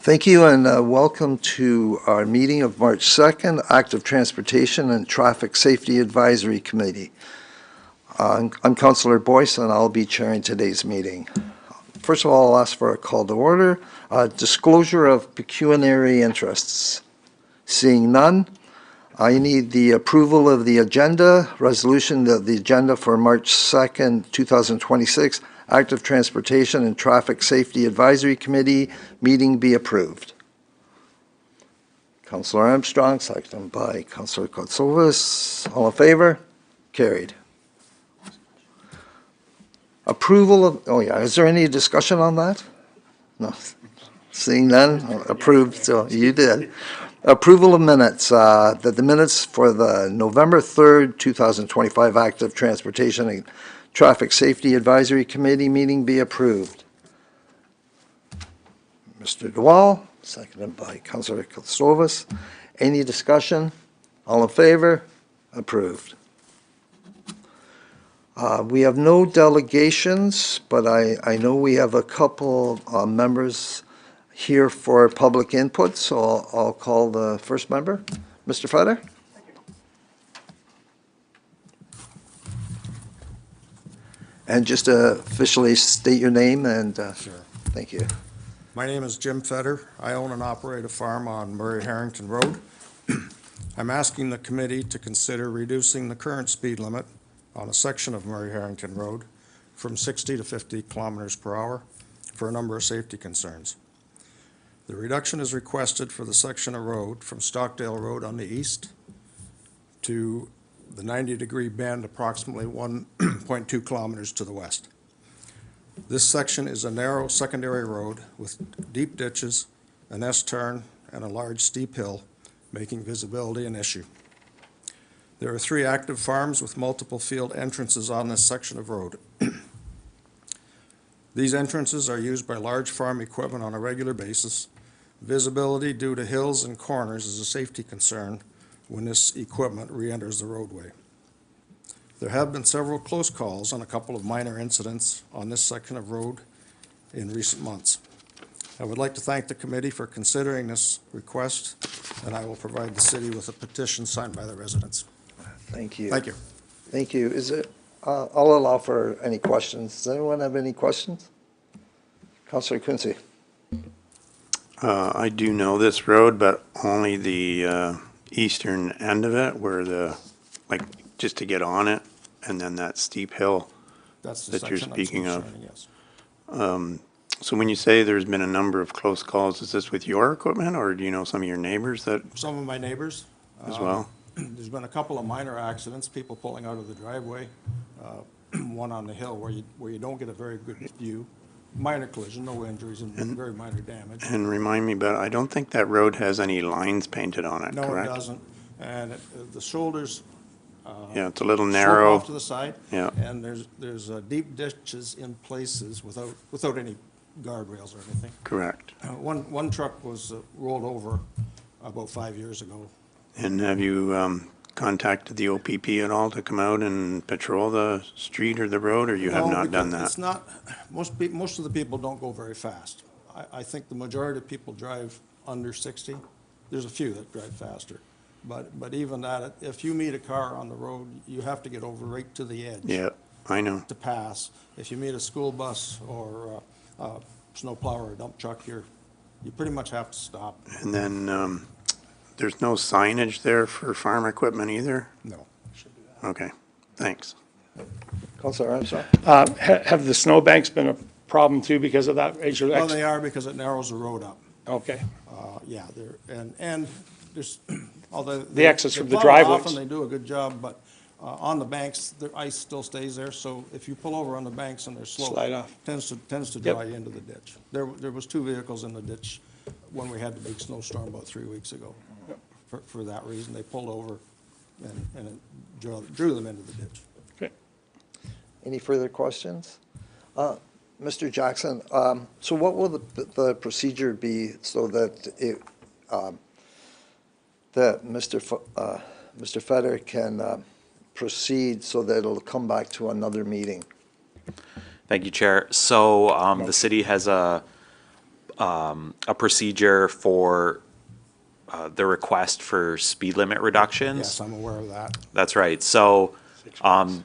Thank you, and welcome to our meeting of March 2nd, Active Transportation and Traffic Safety Advisory Committee. I'm Councillor Boyce, and I'll be chairing today's meeting. First of all, I'll ask for a call to order. Disclosure of pecuniary interests. Seeing none, I need the approval of the agenda, resolution of the agenda for March 2nd, 2026, Active Transportation and Traffic Safety Advisory Committee meeting be approved. Councillor Armstrong, seconded by Councillor Kotsovas. All in favor? Carried. Approval of, is there any discussion on that? No. Seeing none, approved, so you did. Approval of minutes, that the minutes for the November 3rd, 2025 Active Transportation and Traffic Safety Advisory Committee meeting be approved. Mr. Dewall, seconded by Councillor Kotsovas. Any discussion? All in favor? Approved. We have no delegations, but I know we have a couple members here for public input, so I'll call the first member. Mr. Fetter? And just to officially state your name and Sure. Thank you. My name is Jim Fetter. I own and operate a farm on Murray-Harrington Road. I'm asking the committee to consider reducing the current speed limit on a section of Murray-Harrington Road from 60 to 50 kilometers per hour for a number of safety concerns. The reduction is requested for the section of road from Stockdale Road on the east to the 90-degree bend approximately 1.2 kilometers to the west. This section is a narrow secondary road with deep ditches, an S-turn, and a large steep hill, making visibility an issue. There are 3 active farms with multiple field entrances on this section of road. These entrances are used by large farm equipment on a regular basis. Visibility due to hills and corners is a safety concern when this equipment re-enters the roadway. There have been several close calls on a couple of minor incidents on this section of road in recent months. I would like to thank the committee for considering this request, and I will provide the city with a petition signed by the residents. Thank you. Thank you. Thank you. Is it? I'll allow for any questions. Does anyone have any questions? Councillor Quinte. I do know this road, but only the eastern end of it, where just to get on it, and then that steep hill that you're speaking of. Yes. So when you say there's been a number of close calls, is this with your equipment, or do you know some of your neighbors that? Some of my neighbors. As well? There's been a couple of minor accidents, people pulling out of the driveway, one on the hill where you don't get a very good view. Minor collision, no injuries, and very minor damage. And remind me, but I don't think that road has any lines painted on it, No, correct? it doesn't. And the shoulders Yeah, it's a little slope narrow. off to the side. Yeah. And there's deep ditches in places without any guardrails or anything. Correct. One truck was rolled over about 5 years ago. And have you contacted the OPP at all to come out and patrol the street or the road, or you have No, not done because that? It's not, most of the people don't go very fast. I think the majority of people drive under 60. There's a few that drive faster. But even that, if you meet a car on the road, you have to get over right to the edge. Yeah, I know. To pass. If you meet a school bus or a snowplow or a dump truck, you pretty much have to stop. And then there's no signage there for farm equipment either? No. Okay, thanks. Councillor Armstrong. Have the snowbanks been a problem too because of that? Well, they are because it narrows the road up. Okay. Yeah, and there's, although. The access from the they plow it driveways. off and they do a good job, but on the banks, the ice still stays there, so if you pull over on the banks and they're slow. Slide off. Tends to Yep. draw you into the ditch. There was 2 vehicles in the ditch when we had the big snowstorm about 3 weeks ago. For that reason, they pulled over and it drew them into the ditch. Okay. Any further questions? Mr. Jackson, so what will the procedure be so that Mr. Fetter can proceed so that it'll come back to another meeting? Thank you, Chair. So the city has a a procedure for the request for speed limit reductions. Yes, I'm aware of that. That's right. So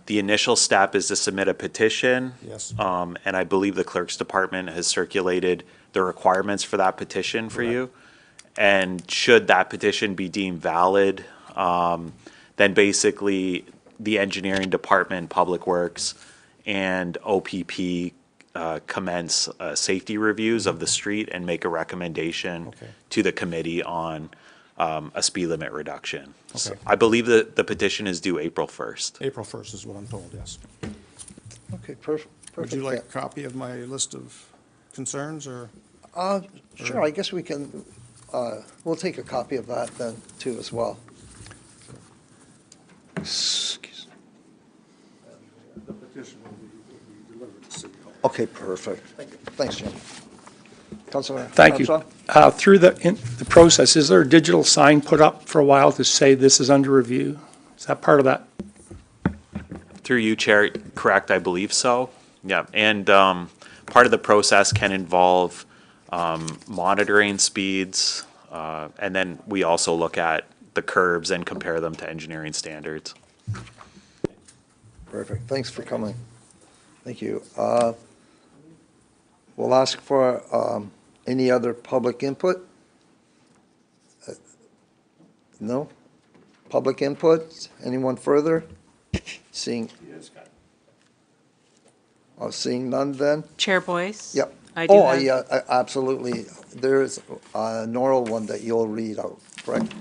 the initial step is to submit a petition. Yes. And I believe the clerk's department has circulated the requirements for that petition for you. And should that petition be deemed valid, then basically the engineering department, Public Works, and OPP commence safety reviews of the street and make a recommendation Okay. to the committee on a speed limit reduction. So Okay. I believe that the petition is due April 1st. April 1st is what I'm told, yes. Okay, perfect. Would you like a copy of my list of concerns, or? Sure, I guess we can, we'll take a copy of that then, too, as well. Excuse- The petition will be delivered to City Hall. Okay, perfect. Thanks, Jim. Councilor Thank you. Armstrong? Through the process, is there a digital sign put up for a while to say this is under review? Is that part of that? Through you, Chair, correct, I believe so. Yeah, and part of the process can involve monitoring speeds, and then we also look at the curves and compare them to engineering standards. Perfect, thanks for coming. Thank you. We'll ask for any other public input? No? Public input? Anyone further? Seeing, seeing none then? Chair Boyce? Yep. I do Oh, have- yeah, absolutely. There's an oral one that you'll read out, correct?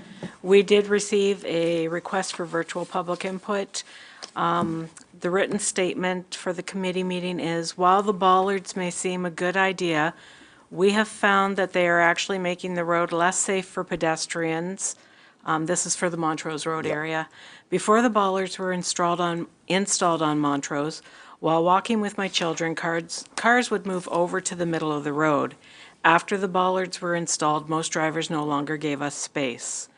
We did receive a request for virtual public input. The written statement for the committee meeting is, while the bollards may seem a good idea, we have found that they are actually making the road less safe for pedestrians. This is for the Montrose Road area. Before the bollards were installed on Montrose, while walking with my children, cars would move over to the middle of the road. After the bollards were installed, most drivers no longer gave us space.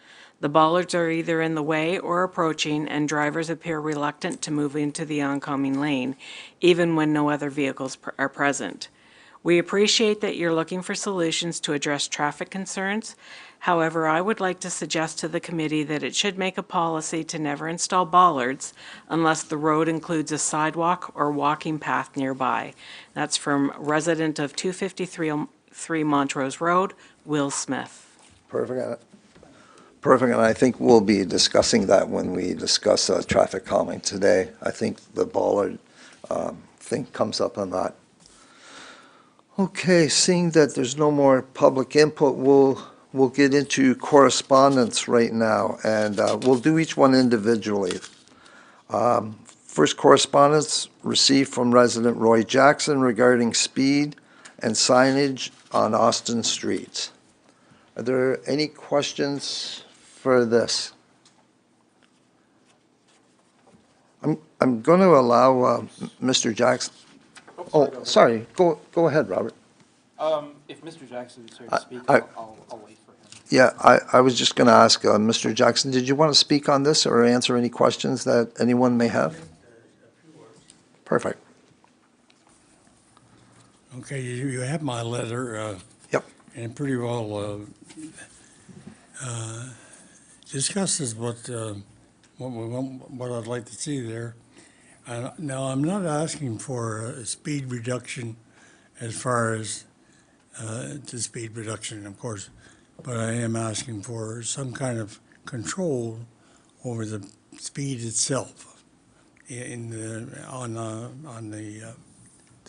The bollards are either in the way or approaching, and drivers appear reluctant to move into the oncoming lane, even when no other vehicles are present. We appreciate that you're looking for solutions to address traffic concerns. However, I would like to suggest to the committee that it should make a policy to never install bollards unless the road includes a sidewalk or walking path nearby. That's from resident of 253 Montrose Road, Will Smith. Perfect. Perfect, and I think we'll be discussing that when we discuss traffic calming today. I think the bollard thing comes up on that. Okay, seeing that there's no more public input, we'll get into correspondence right now, and we'll do each one individually. First correspondence received from resident Roy Jackson regarding speed and signage on Austin streets. Are there any questions for this? I'm going to allow Mr. Jackson. Oh, sorry. Go ahead, Robert. If Mr. Jackson is here to speak, I- I'll wait for him. Yeah, I was just going to ask Mr. Jackson, did you want to speak on this or answer any questions that anyone may have? Perfect. Okay, you have my letter. Yep. And pretty well discusses what I'd like to see there. Now, I'm not asking for a speed reduction as far as the speed reduction, of course, but I am asking for some kind of control over the speed itself on the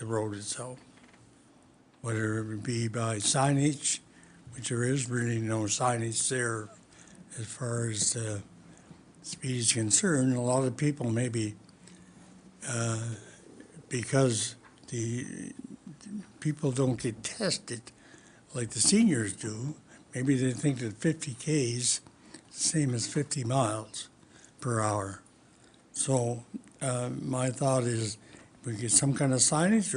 road itself. Whether it be by signage, which there is really no signage there as far as speed is concerned. A lot of people maybe, because the people don't get tested like the seniors do, maybe they think that 50 Ks the same as 50 miles per hour. So my thought is, we get some kind of signage,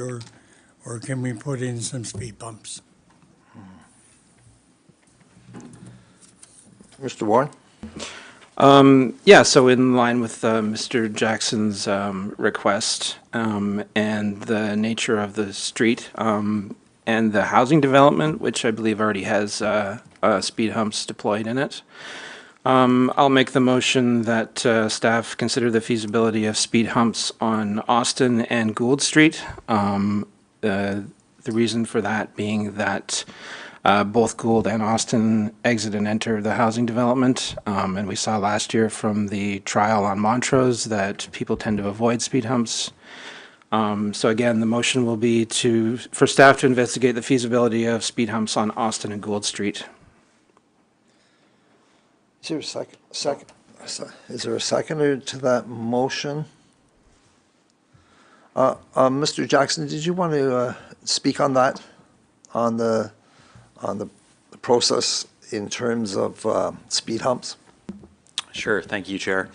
or can we put in some speed bumps? Mr. Warren? Yeah, so in line with Mr. Jackson's request and the nature of the street, and and the housing development, which I believe already has speed humps deployed in it. I'll make the motion that staff consider the feasibility of speed humps on Austin and Gould Street. The reason for that being that both Gould and Austin exit and enter the housing development. And we saw last year from the trial on Montrose that people tend to avoid speed humps. So again, the motion will be for staff to investigate the feasibility of speed humps on Austin and Gould Street. Is there is there a seconder to that motion? Mr. Jackson, did you want to speak on that, on the process in terms of speed humps? Sure, thank you, Chair.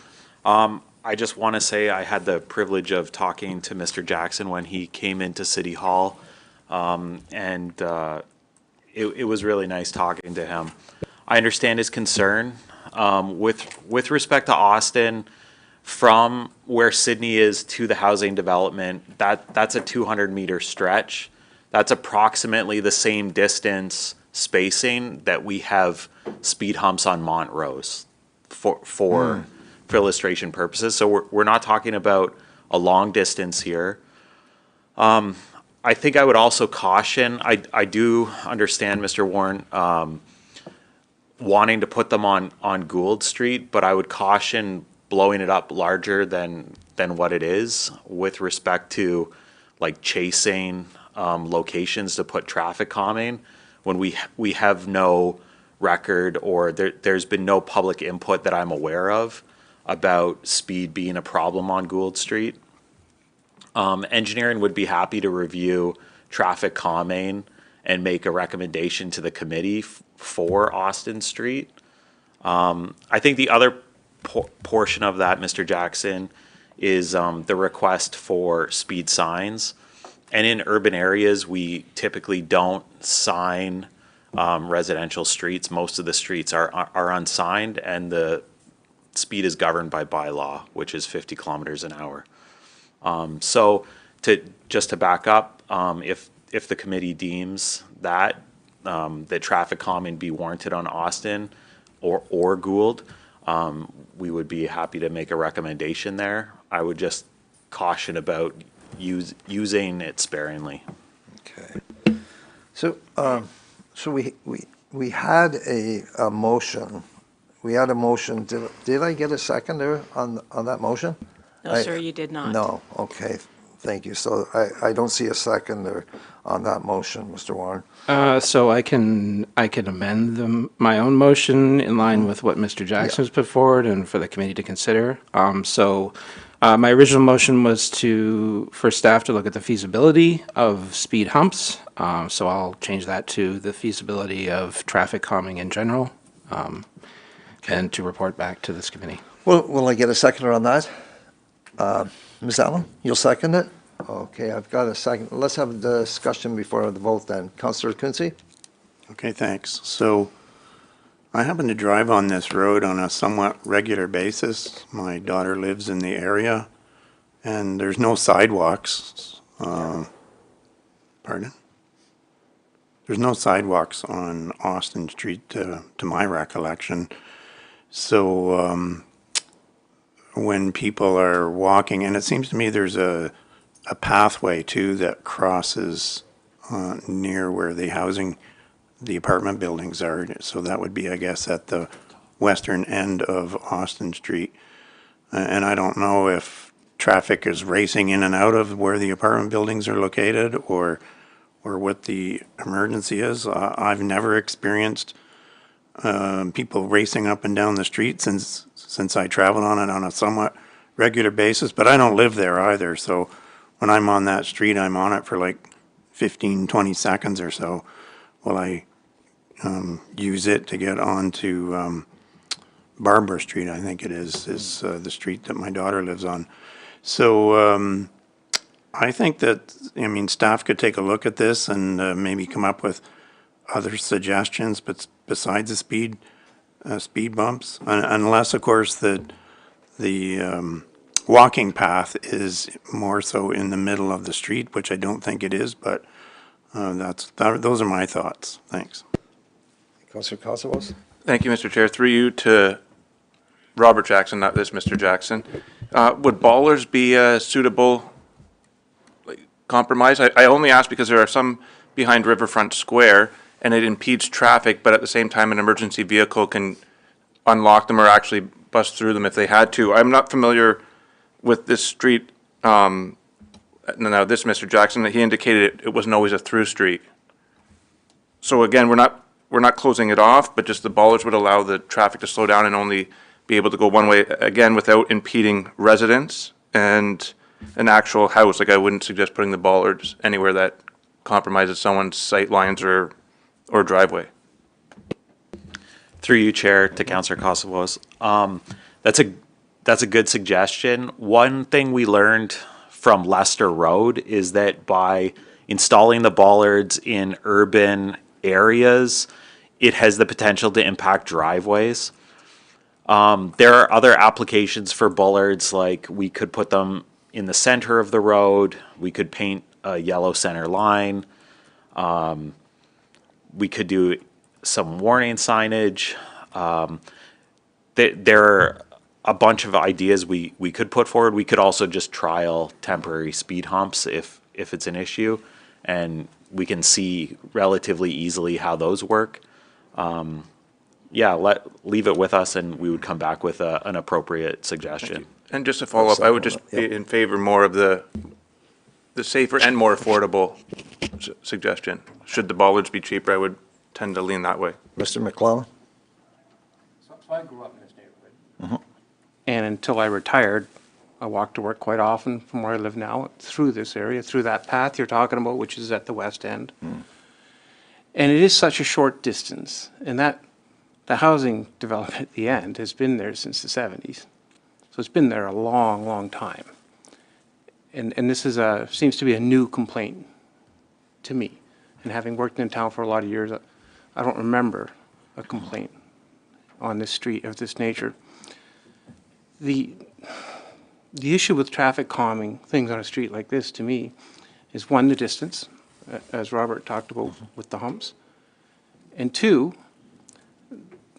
I just want to say I had the privilege of talking to Mr. Jackson when he came into City Hall, and it was really nice talking to him. I understand his concern. With respect to Austin, from where Sydney is to the housing development, that's a 200-meter stretch. That's approximately the same distance spacing that we have speed humps on Montrose for illustration purposes. So we're not talking about a long distance here. I think I would also caution, I do understand Mr. Warren wanting to put them on Gould Street, but I would caution blowing it up larger than what it is with respect to like chasing locations to put traffic calming when we have no record or there's been no public input that I'm aware of about speed being a problem on Gould Street. Engineering would be happy to review traffic calming and make a recommendation to the committee for Austin Street. I think the other portion of that, Mr. Jackson, is the request for speed signs. And in urban areas, we typically don't sign residential streets. Most of the streets are unsigned, and the speed is governed by bylaw, which is 50 kilometers an hour. So just to back up, if the committee deems that that traffic calming be warranted on Austin or Gould, we would be happy to make a recommendation there. I would just caution about using it sparingly. Okay. So, we had a motion. We had a motion. Did I get a seconder on that motion? No, sir, you did not. No. Okay. Thank you. So I don't see a seconder on that motion, Mr. Warren. So I can amend my own motion in line with what Mr. Jackson's put forward and for the committee to consider. My original motion was for staff to look at the feasibility of speed humps. So I'll change that to the feasibility of traffic calming in general, and to report back to this committee. Will I get a seconder on that? Ms. Allen, you'll second it? Okay, I've got a second. Let's have a discussion before the vote then. Councillor Quinte? Okay, thanks. So I happen to drive on this road on a somewhat regular basis. My daughter lives in the area, and there's no sidewalks. Pardon? There's no sidewalks on Austin Street to my recollection. So when people are walking, and it seems to me there's a pathway too that crosses near where the apartment buildings are. So that would be, I guess, at the western end of Austin Street. And I don't know if traffic is racing in and out of where the apartment buildings are located or what the emergency is. I've never experienced people racing up and down the street since I travel on it on a somewhat regular basis, but I don't live there either. So when I'm on that street, I'm on it for like 15, 20 seconds or so while I use it to get onto Barbara Street, I think it is the street that my daughter lives on. So I think that, staff could take a look at this and maybe come up with other suggestions, but besides the speed bumps, unless, of course, the walking path is more so in the middle of the street, which I don't think it is, but Those are my thoughts. Thanks. Councillor Casawas? Thank you, Mr. Chair. Through you to Robert Jackson, not this Mr. Jackson. Would ballers be a suitable compromise? I only ask because there are some behind Riverfront Square, and it impedes traffic, but at the same time, an emergency vehicle can unlock them or actually bust through them if they had to. I'm not familiar with this street. Now, this Mr. Jackson, he indicated it wasn't always a through street. So again, we're not closing it off, but just the ballers would allow the traffic to slow down and only be able to go one way, again, without impeding residents and an actual house. Like, I wouldn't suggest putting the bollards anywhere that compromises someone's sight lines or driveway. Through you, Chair, to Councillor Casawas. That's a good suggestion. One thing we learned from Leicester Road is that by installing the bollards in urban areas, it has the potential to impact driveways. There are other applications for bollards, like we could put them in the center of the road. We could paint a yellow center line. We could do some warning signage. There are a bunch of ideas we could put forward. We could also just trial temporary speed humps if it's an issue, and we can see relatively easily how those work. Leave it with us, and we would come back with an appropriate suggestion. And just to follow up, I would just be in favor more of the safer and more affordable suggestion. Should the bollards be cheaper, I would tend to lean that way. Mr. McClellan? So I grew up in this neighborhood. And until I retired, I walked to work quite often from where I live now, through this area, through that path you're talking about, which is at the west end. And it is such a short distance, and that the housing development at the end has been there since the 70s. So it's been there a long, long time. And this seems to be a new complaint to me. And having worked in town for a lot of years, I don't remember a complaint on this street of this nature. The issue with traffic calming things on a street like this, to me, is one, the distance, as Robert talked about with the humps. And two,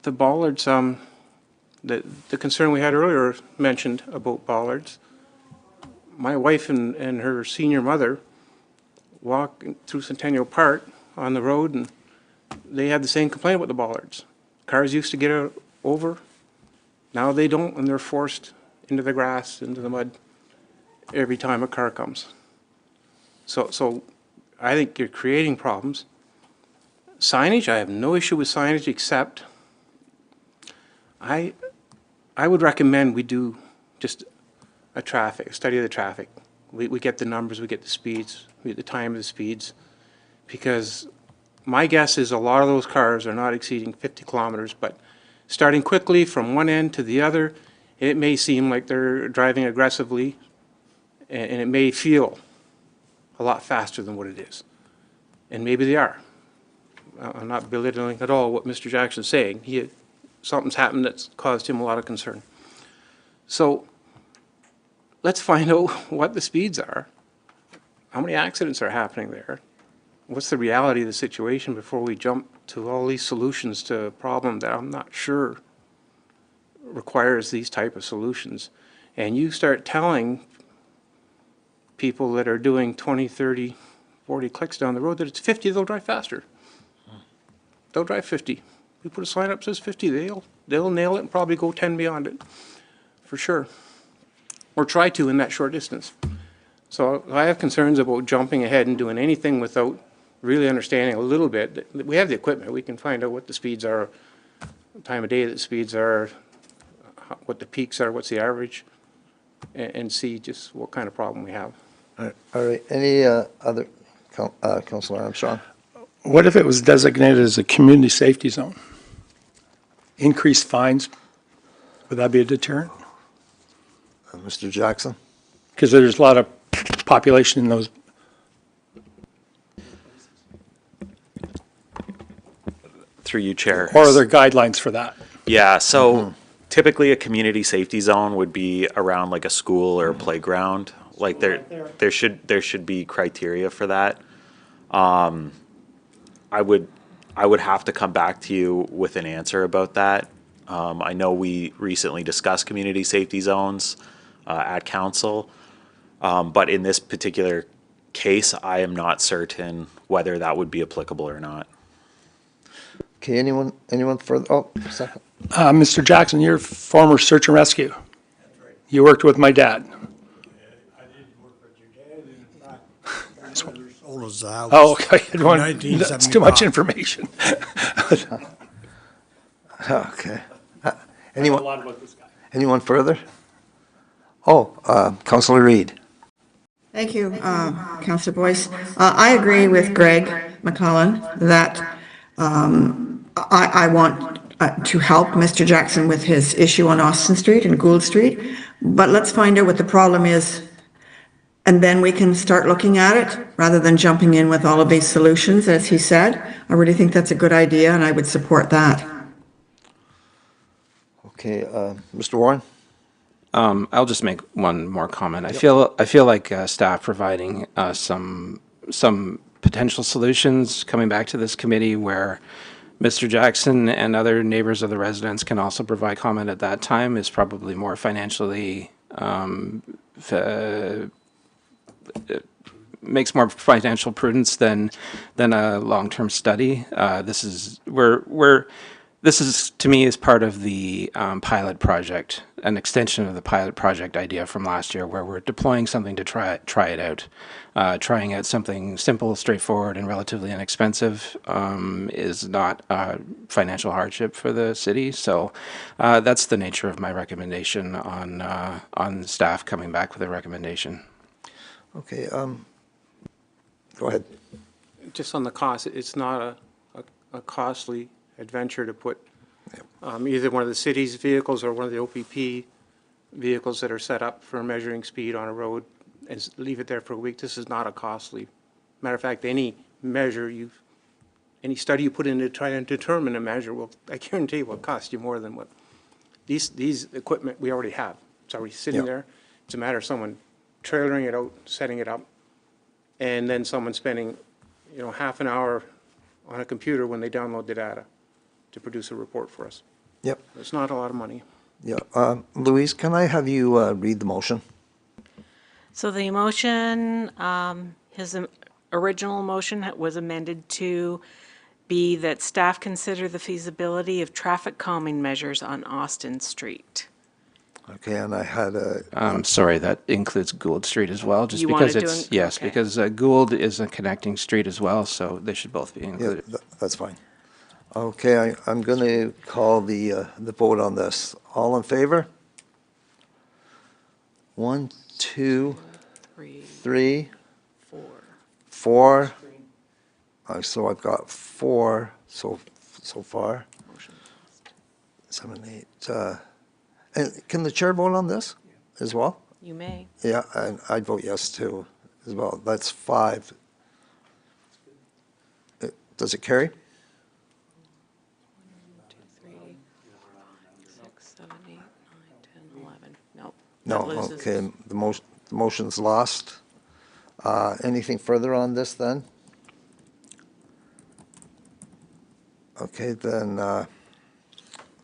the bollards, the concern we had earlier mentioned about bollards. My wife and her senior mother walk through Centennial Park on the road, and they had the same complaint about the bollards. Cars used to get over. Now they don't, and they're forced into the grass, into the mud, every time a car comes. So I think you're creating problems. Signage, I have no issue with signage, except I would recommend we do just a study of the traffic. We get the numbers, we get the speeds, we get the time of the speeds, because my guess is a lot of those cars are not exceeding 50 kilometers, but starting quickly from one end to the other, it may seem like they're driving aggressively, and it may feel a lot faster than what it is. And maybe they are. I'm not belittling at all what Mr. Jackson's saying. Something's happened that's caused him a lot of concern. So let's find out what the speeds are. How many accidents are happening there? What's the reality of the situation before we jump to all these solutions to a problem that I'm not sure requires these type of solutions. And you start telling people that are doing 20, 30, 40 clicks down the road that it's 50, they'll drive faster. They'll drive 50. We put a sign up that says 50, they'll nail it and probably go 10 beyond it, for sure. Or try to in that short distance. So I have concerns about jumping ahead and doing anything without really understanding a little bit. We have the equipment, we can find out what the speeds are, what time of day that the speeds are, what the peaks are, what's the average, and see just what kind of problem we have. All right, any other, Councillor Armstrong? What if it was designated as a community safety zone? Increased fines, would that be a deterrent? Mr. Jackson? Because there's a lot of population in those. Through you, Chair. Or are there guidelines for that? Yeah, so typically a community safety zone would be around like a school or a playground. Like there should be criteria for that. I would have to come back to you with an answer about that. I know we recently discussed community safety zones at council, but in this particular case, I am not certain whether that would be applicable or not. Okay, anyone further? Oh, second. Mr. Jackson, you're former search and rescue. You worked with my dad. I did work with your dad, and in fact, your mother sold us the house. Oh, okay. In That's too much 1975. information. Okay. I know a Anyone, lot about this guy. anyone further? Oh, Councillor Reid. Thank you, Councillor Boyce. I agree with Greg McCullen that I want to help Mr. Jackson with his issue on Austin Street and Gould Street, but let's find out what the problem is, and then we can start looking at it, rather than jumping in with all of these solutions, as he said. I really think that's a good idea, and I would support that. Okay, Mr. Warren? I'll just make one more comment. I feel like staff providing some potential solutions coming back to this committee where Mr. Jackson and other neighbors of the residents can also provide comment at that time is probably more financially makes more financial prudence than a long-term study. This is, to me, is part of the pilot project, an extension of the pilot project idea from last year, where we're deploying something to try it out. Trying out something simple, straightforward, and relatively inexpensive is not a financial hardship for the city. So that's the nature of my recommendation on staff coming back with a recommendation. Okay, go ahead. Just on the cost, it's not a costly adventure to put either one of the city's vehicles or one of the OPP vehicles that are set up for measuring speed on a road and leave it there for a week. This is not a costly. Matter of fact, any study you put in to try and determine a measure will, I guarantee, will cost you more than what these equipment we already have. It's already sitting there. It's a matter of someone trailering it out, setting it up, and then someone spending, half an hour on a computer when they download the data to produce a report for us. Yep. It's not a lot of money. Yeah. Louise, can I have you read the motion? So the motion, his original motion was amended to be that staff consider the feasibility of traffic calming measures on Austin Street. Okay, and I had Sorry, that includes Gould Street as well, just You because wanted to it's, yes, okay. because Gould is a connecting street as well, so they should both be yeah, included. that's fine. Okay, I'm going to call the vote on this. All in favor? 1, 2, 3, 4. So I've got 4 so far. 7, 8. And can the chair vote on this as well? You may. Yeah, and I'd vote yes too, as well. That's 5. Does it carry? 1, 2, 3, 4, 5, 6, 7, 8, 9, 10, 11. Nope. No, That loses. okay, the motion's lost. Anything further on this then? Okay, then,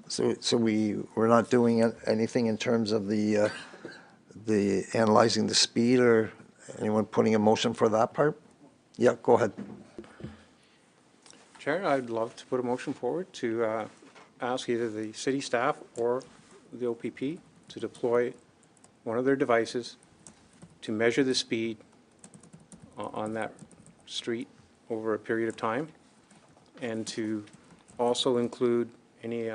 so we're not doing anything in terms of the analyzing the speed, or anyone putting a motion for that part? Yeah, go ahead. Chair, I'd love to put a motion forward to ask either the city staff or the OPP to deploy one of their devices to measure the speed on that street over a period of time, and to also include any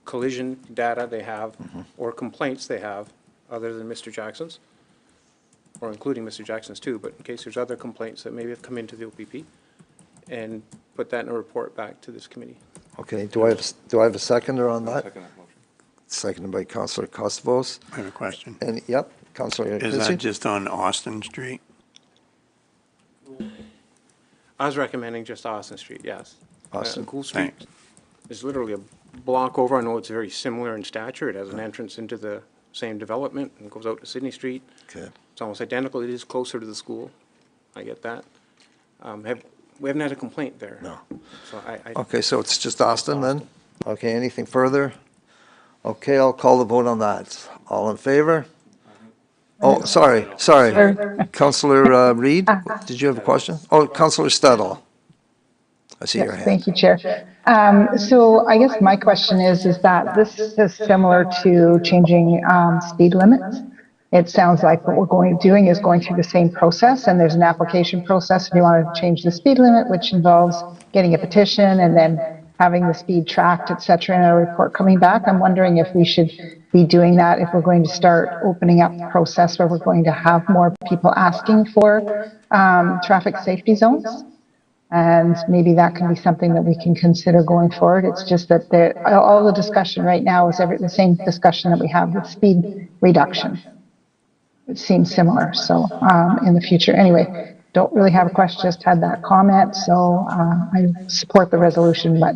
collision data they have or complaints they have other than Mr. Jackson's, or including Mr. Jackson's too, but in case there's other complaints that maybe have come into the OPP, and put that in a report back to this committee. Okay, do I have a seconder on that? Second that motion. Seconded by Councillor Costabos. I have a question. And, yep, Councillor Is Quinte? that just on Austin Street? I was recommending just Austin Street, yes. Austin, Gould Street thanks. is literally a block over. I know it's very similar in stature. It has an entrance into the same development and goes out to Sydney Street. Okay. It's almost identical. It is closer to the school. I get that. We haven't had a complaint there. No. So I Okay, so it's just Austin then? Okay, anything further? Okay, I'll call the vote on that. All in favor? Oh, sorry. Counselor Reed, did you have a question? Oh, Counselor Stedall. I see your Yes, hand. thank you, Chair. So I guess my question is that this is similar to changing speed limits. It sounds like what we're doing is going through the same process, and there's an application process if you want to change the speed limit, which involves getting a petition and then having the speed tracked, et cetera, and a report coming back. I'm wondering if we should be doing that if we're going to start opening up the process where we're going to have more people asking for traffic safety zones. And maybe that can be something that we can consider going forward. It's just that all the discussion right now is the same discussion that we have with speed reduction. It seems similar. So in the future, anyway, don't really have a question, just had that comment. So I support the resolution, but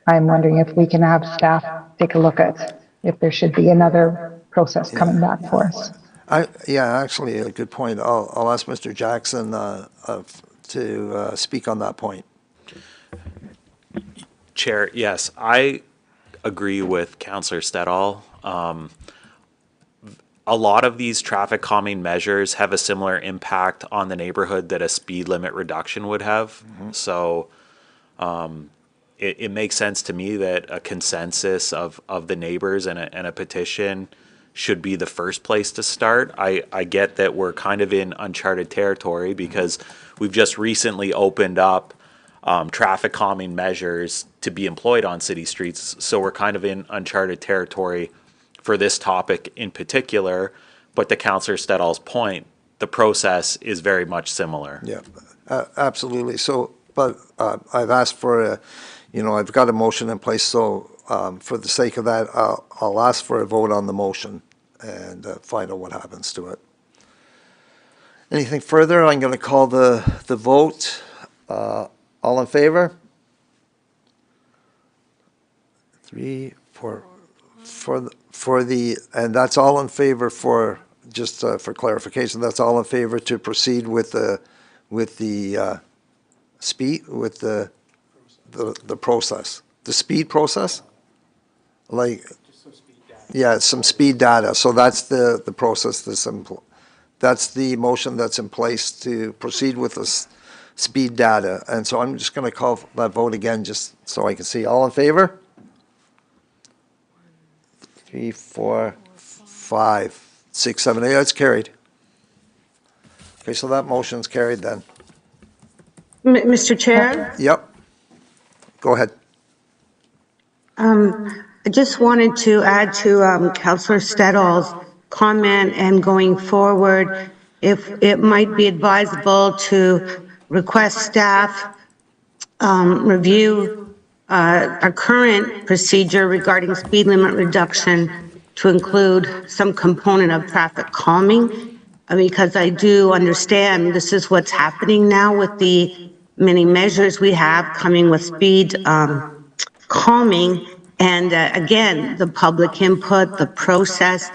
I'm wondering if we can have staff take a look at if there should be another process coming back for us. Yeah, actually, a good point. I'll ask Mr. Jackson to speak on that point. Chair, yes, I agree with Councillor Stedall. A lot of these traffic calming measures have a similar impact on the neighborhood that a speed limit reduction would have. So it makes sense to me that a consensus of the neighbors and a petition should be the first place to start. I get that we're kind of in uncharted territory because we've just recently opened up traffic calming measures to be employed on city streets. So we're kind of in uncharted territory for this topic in particular. But to Councillor Stedall's point, the process is very much similar. Yeah, absolutely. So, but I've asked for I've got a motion in place. So for the sake of that, I'll ask for a vote on the motion and find out what happens to it. Anything further? I'm going to call the vote. All in favor? 3, 4, and that's all in favor for, just for clarification, that's all in favor to proceed with the process, the speed process? Like, yeah, some speed data. So that's the process that's the motion that's in place to proceed with this speed data. And so I'm just going to call that vote again, just so I can see. All in favor? 3, 4, 5, 6, 7, 8. That's carried. Okay, so that motion's carried then. Mr. Chair? Yep. Go ahead. I just wanted to add to Councillor Stedall's comment, and going forward, if it might be advisable to request staff review our current procedure regarding speed limit reduction to include some component of traffic calming, because I do understand this is what's happening now with the many measures we have coming with speed calming, and again, the public input, the process,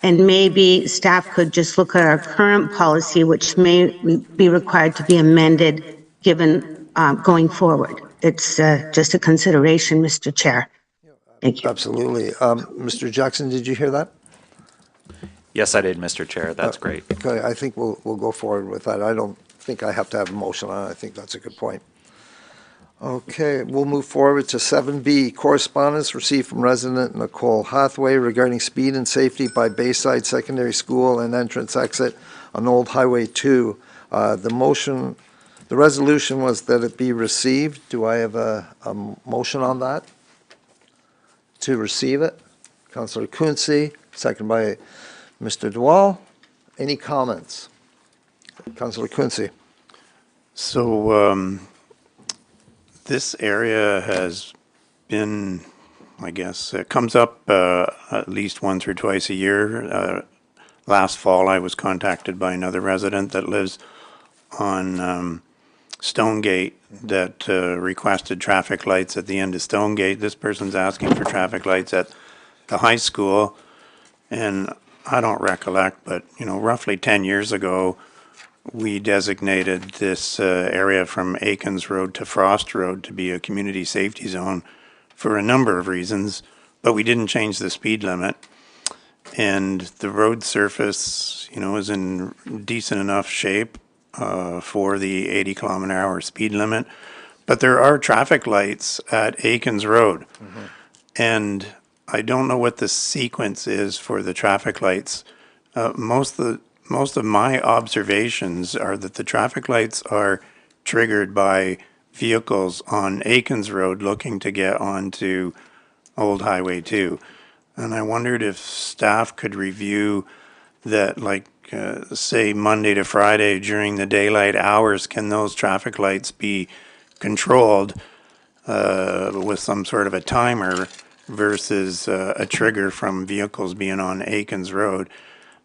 and maybe staff could just look at our current policy, which may be required to be amended given going forward. It's just a consideration, Mr. Chair. Thank you. Absolutely. Mr. Jackson, did you hear that? Yes, I did, Mr. Chair. That's great. Okay, I think we'll go forward with that. I don't think I have to have a motion on it. I think that's a good point. Okay, we'll move forward to 7B, correspondence received from resident Nicole Hathaway regarding speed and safety by Bayside Secondary School and entrance exit on Old Highway 2. The resolution was that it be received. Do I have a motion on that? To receive it? Councillor Quinte, second by Mr. Dewall. Any comments? Councillor Quinte. So this area has been, I guess, it comes up at least once or twice a year. Last fall, I was contacted by another resident that lives on Stonegate that requested traffic lights at the end of Stonegate. This person's asking for traffic lights at the high school, and I don't recollect, but roughly 10 years ago, we designated this area from Aikens Road to Frost Road to be a community safety zone for a number of reasons, but we didn't change the speed limit. And the road surface, you know, is in decent enough shape for the 80-kilometer-hour speed limit. But there are traffic lights at Aikens Road. And I don't know what the sequence is for the traffic lights. Most of my observations are that the traffic lights are triggered by vehicles on Aikens Road looking to get onto Old Highway 2. And I wondered if staff could review that, like, say, Monday to Friday during the daylight hours, can those traffic lights be controlled with some sort of a timer versus a trigger from vehicles being on Aikens Road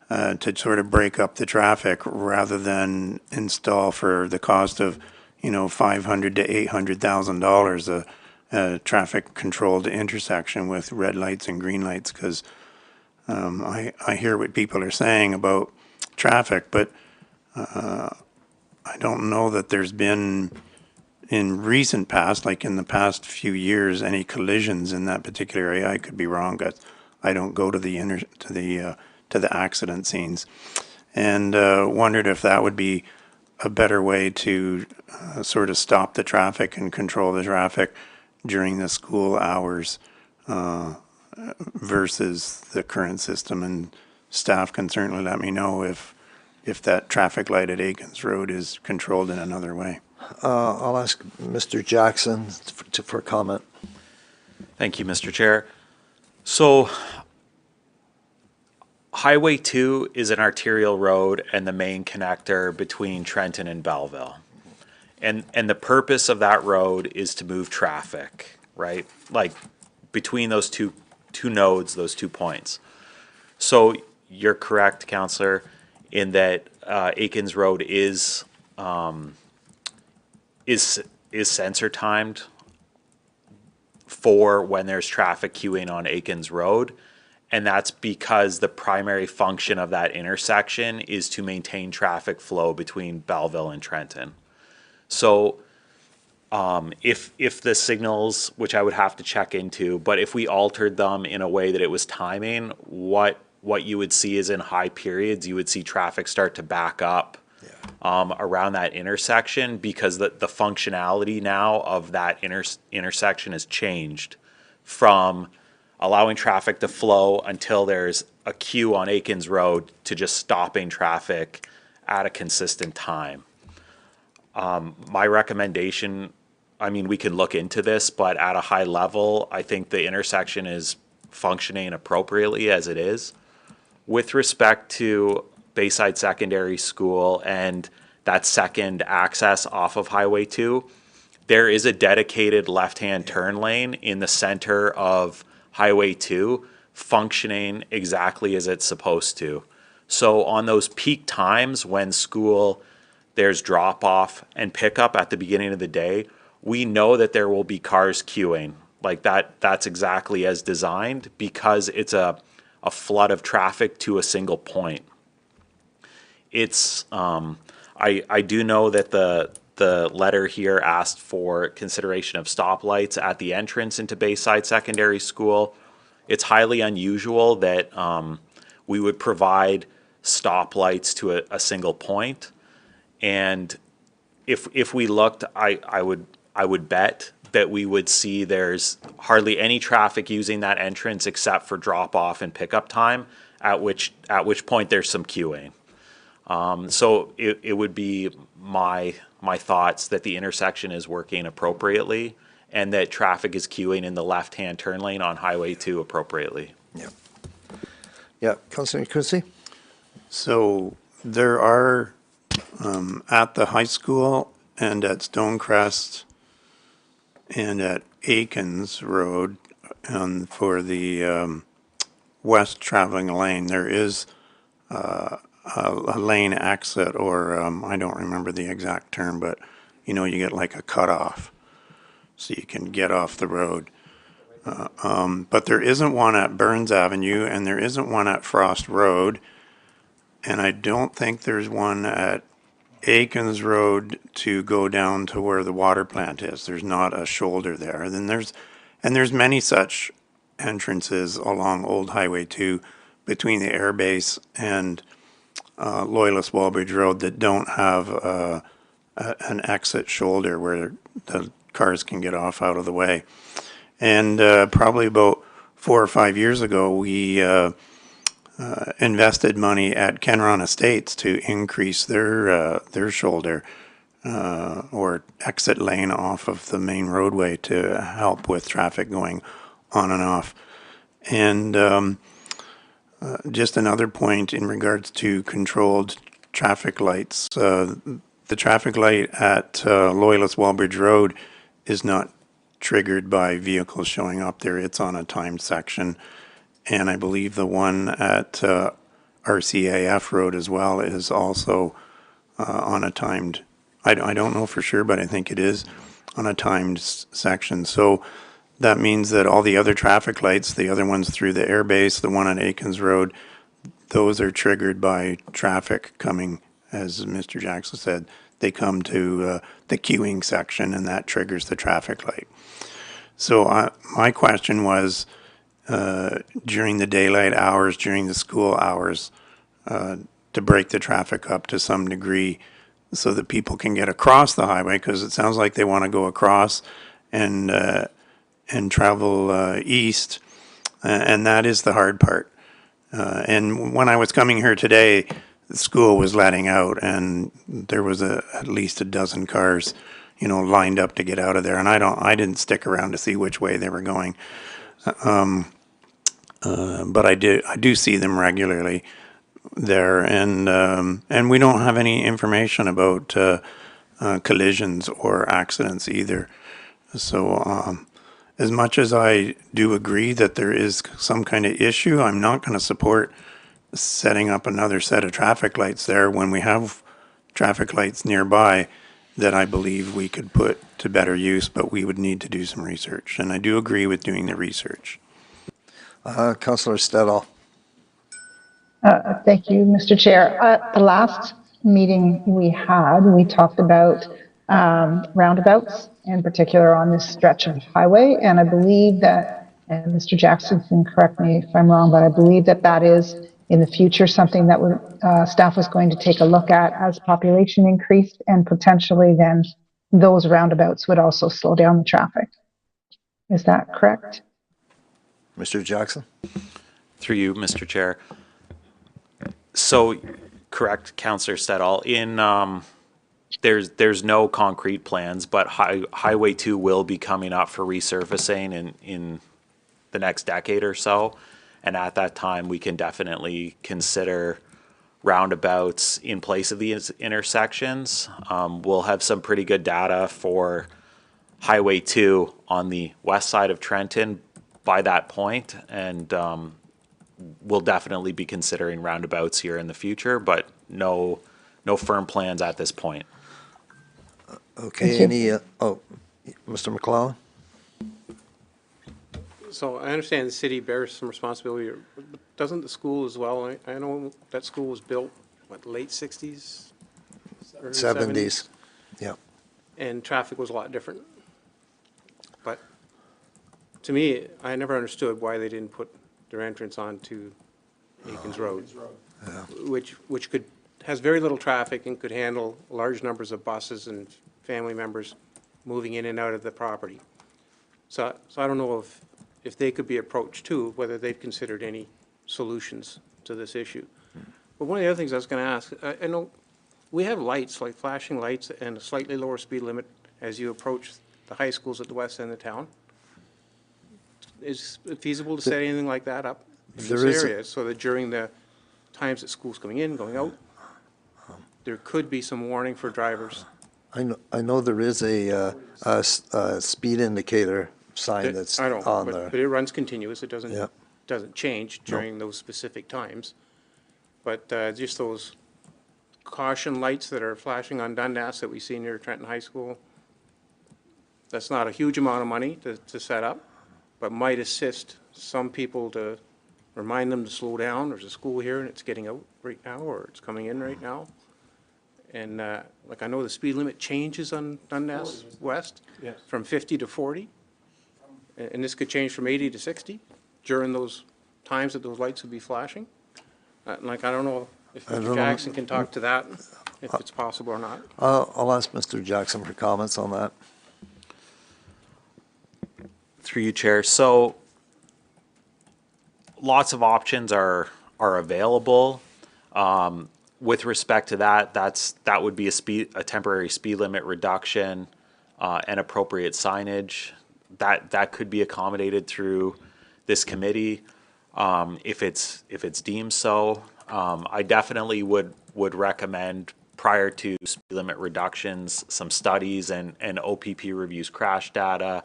to sort of break up the traffic rather than install for the cost of, you know, $500,000 to $800,000 a traffic controlled intersection with red lights and green lights, because I hear what people are saying about traffic, but I don't know that there's been in recent past, like in the past few years, any collisions in that particular area. I could be wrong, but I don't go to the accident scenes, and wondered if that would be a better way to sort of stop the traffic and control the traffic during the school hours versus the current system. And staff can certainly let me know if that traffic light at Aikens Road is controlled in another way. I'll ask Mr. Jackson for comment. Thank you, Mr. Chair. So Highway 2 is an arterial road and the main connector between Trenton and Belleville. And the purpose of that road is to move traffic, right? Like between those two nodes, those 2 points. So you're correct, Councillor, in that Aikens Road is sensor timed for when there's traffic queuing on Aikens Road. And that's because the primary function of that intersection is to maintain traffic flow between Belleville and Trenton. So if the signals, which I would have to check into, but if we altered them in a way that it was timing, what you would see is in high periods, you would see traffic start to back up around that intersection, because the functionality now of that intersection has changed from allowing traffic to flow until there's a queue on Aikens Road to just stopping traffic at a consistent time. My recommendation, I mean, we can look into this, but at a high level, I think the intersection is functioning appropriately as it is. With respect to Bayside Secondary School and that second access off of Highway 2, there is a dedicated left-hand turn lane in the center of Highway 2 functioning exactly as it's supposed to. So on those peak times when there's drop-off and pickup at the beginning of the day, we know that there will be cars queuing. Like that's exactly as designed, because it's a flood of traffic to a single point. It's I do know that the letter here asked for consideration of stoplights at the entrance into Bayside Secondary School. It's highly unusual that we would provide stoplights to a single point. And if we looked, I would bet that we would see there's hardly any traffic using that entrance except for drop off and pickup time, at which point there's some queuing. So it would be my thoughts that the intersection is working appropriately and that traffic is queuing in the left-hand turn lane on Highway 2 appropriately. Yeah, Councillor Quinte? So there are at the high school and at Stonecrest and at Aikens Road for the west traveling lane, there is a lane exit, or I don't remember the exact term, but you get like a cutoff so you can get off the road. But there isn't one at Burns Avenue, and there isn't one at Frost Road, and I don't think there's one at Aikens Road to go down to where the water plant is. There's not a shoulder there. Then there's many such entrances along Old Highway 2 between the air base and Loyalist Wallbridge Road that don't have an exit shoulder where the cars can get off out of the way. And probably about 4 or 5 years ago, we invested money at Kenron Estates to increase their shoulder or exit lane off of the main roadway to help with traffic going on and off. And just another point in regards to controlled traffic lights. The traffic light at Loyalist Wallbridge Road is not triggered by vehicles showing up there. It's on a timed section. And I believe the one at RCAF Road as well is also on a timed, I don't know for sure, but I think it is on a timed section. So that means that all the other traffic lights, the other ones through the airbase, the one on Aikens Road, those are triggered by traffic coming, as Mr. Jackson said. They come to the queuing section and that triggers the traffic light. So my question was, during the daylight hours, during the school hours, to break the traffic up to some degree so that people can get across the highway, because it sounds like they want to go across and travel east, and that is the hard part. And when I was coming here today, the school was letting out, and there was at least a dozen cars, lined up to get out of there. And I didn't stick around to see which way they were going. But I do see them regularly there, and we don't have any information about collisions or accidents either. So as much as I do agree that there is some kind of issue, I'm not going to support setting up another set of traffic lights there when we have traffic lights nearby that I believe we could put to better use, but we would need to do some research. And I do agree with doing the research. Councillor Stedall. Thank you, Mr. Chair. At the last meeting we had, we talked about roundabouts, in particular on this stretch of highway, and I believe that, and Mr. Jackson can correct me if I'm wrong, but I believe that that is in the future something that staff was going to take a look at as population increased, and potentially then those roundabouts would also slow down the traffic. Is that correct? Mr. Jackson? Through you, Mr. Chair. So, correct, Councillor Stedall. There's no concrete plans, but Highway 2 will be coming up for resurfacing in the next decade or so. And at that time, we can definitely consider roundabouts in place of these intersections. We'll have some pretty good data for Highway 2 on the west side of Trenton by that point, and we'll definitely be considering roundabouts here in the future, but no firm plans at this point. Okay, Mr. McClellan? So I understand the city bears some responsibility, but doesn't the school as well? I know that school was built, late 60s? Early 70s, yeah. And traffic was a lot different. But to me, I never understood why they didn't put their entrance onto Aikens Road, which has very little traffic and could handle large numbers of buses and family members moving in and out of the property. So I don't know if they could be approached too, whether they've considered any solutions to this issue. But one of the other things I was going to ask, I know we have lights, like flashing lights and a slightly lower speed limit as you approach the high schools at the west end of town. Is it feasible to set anything like that up in this area so that during the times that school's coming in, going out, there could be some warning for drivers? I know there is a speed indicator sign that's on there. But it runs continuous. It Yeah. doesn't change during those specific times. But just those caution lights that are flashing on Dundas that we see near Trenton High School, that's not a huge amount of money to set up, but might assist some people to remind them to slow down. There's a school here and it's getting out right now, or it's coming in right now. And like I know the speed limit changes on Dundas West Yes. from 50 to 40. And this could change from 80 to 60 during those times that those lights would be flashing. Like, I don't know if don't Mr. know. Jackson can talk to that, if it's possible or not. I'll ask Mr. Jackson for comments on that. Through you, Chair. So lots of options are available. With respect to that, that would be a temporary speed limit reduction and appropriate signage. That could be accommodated through this committee if it's deemed so. I definitely would recommend, prior to speed limit reductions, some studies and OPP reviews crash data.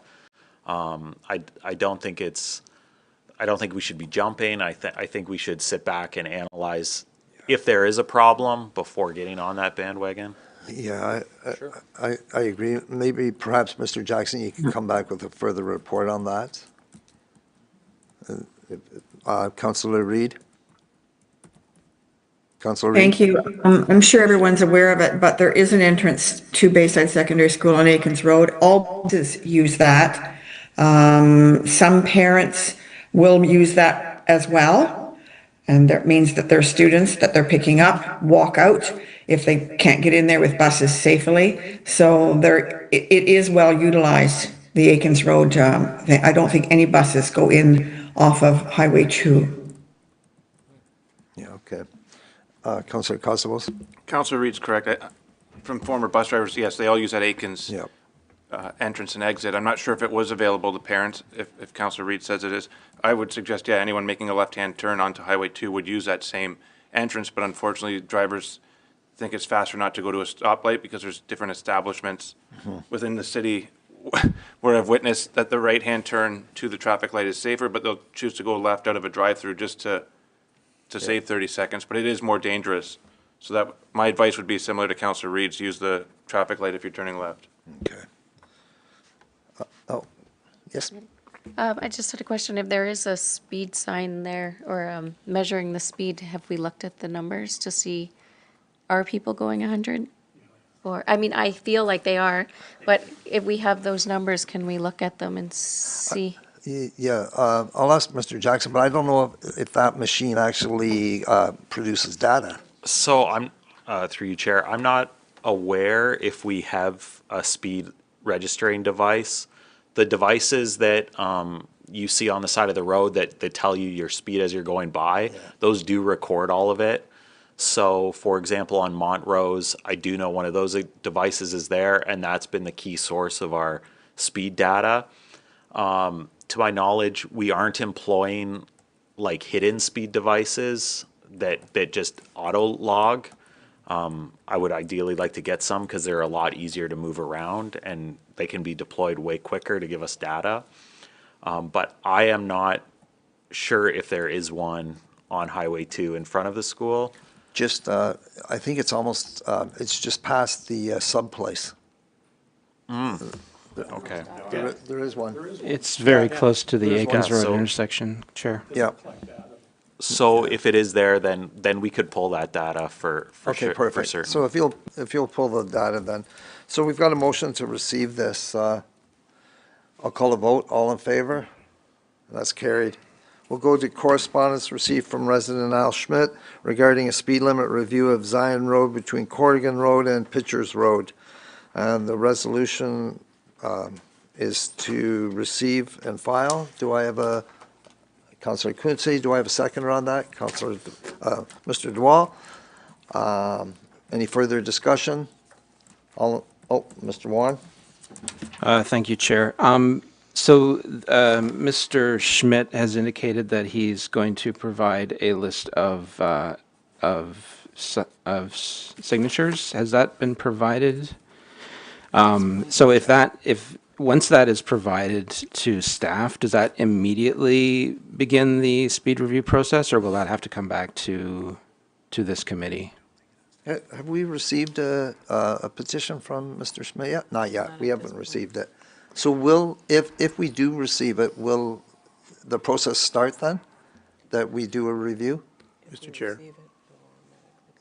I don't think we should be jumping. I think we should sit back and analyze if there is a problem before getting on that bandwagon. Yeah, I agree. Maybe perhaps, Mr. Jackson, you can come back with a further report on that. Councillor Reid? Councillor Reid? Thank you. I'm sure everyone's aware of it, but there is an entrance to Bayside Secondary School on Aikens Road. All buses use that. Some parents will use that as well. And that means that their students that they're picking up walk out if they can't get in there with buses safely. So it is well utilized, the Aikens Road. I don't think any buses go in off of Highway 2. Yeah, okay. Councillor Costabos? Councillor Reid's correct. From former bus drivers, yes, they all use that Aikens Yeah. entrance and exit. I'm not sure if it was available to parents, if Councillor Reid says it is. I would suggest, yeah, anyone making a left-hand turn onto Highway 2 would use that same entrance, but unfortunately, drivers think it's faster not to go to a stoplight because there's different establishments within the city where I've witnessed that the right-hand turn to the traffic light is safer, but they'll choose to go left out of a drive-through just to save 30 seconds, but it is more dangerous. So that, my advice would be similar to Councillor Reid's, use the traffic light if you're turning left. Okay. Yes? I just had a question. If there is a speed sign there or measuring the speed, have we looked at the numbers to see, are people going 100? Or, I mean, I feel like they are, but if we have those numbers, can we look at them and see? Yeah, I'll ask Mr. Jackson, but I don't know if that machine actually produces data. So I'm, through you, Chair, I'm not aware if we have a speed registering device. The devices that you see on the side of the road that tell you your speed as you're going by, those do record all of it. So, for example, on Montrose, I do know one of those devices is there, and that's been the key source of our speed data. To my knowledge, we aren't employing like hidden speed devices that just auto log. I would ideally like to get some because they're a lot easier to move around and they can be deployed way quicker to give us data. But I am not sure if there is one on Highway 2 in front of the school. Just, I think it's almost, it's just past the sub place. Okay. There is one. It's very close to the There's one. Aikens Road So- intersection, Chair. Yeah. So if it is there, then we could pull that data for Okay, sure, for perfect. certain. So if you'll pull the data then. So we've got a motion to receive this. I'll call a vote. All in favor? That's carried. We'll go to correspondence received from resident Al Schmidt regarding a speed limit review of Zion Road between Corrigan Road and Pitchers Road. And the resolution is to receive and file. Do I have a, Councillor Quinte, do I have a seconder on that? Councillor, Mr. Duval? Any further discussion? Mr. Warren? Thank you, Chair. So Mr. Schmidt has indicated that he's going to provide a list of signatures. Has that been provided? So if once that is provided to staff, does that immediately begin the speed review process, or will that have to come back to this committee? Have we received a petition from Mr. Schmidt yet? Not yet. We haven't received it. So if we do receive it, will the process start then? That we do a review? Mr. Chair.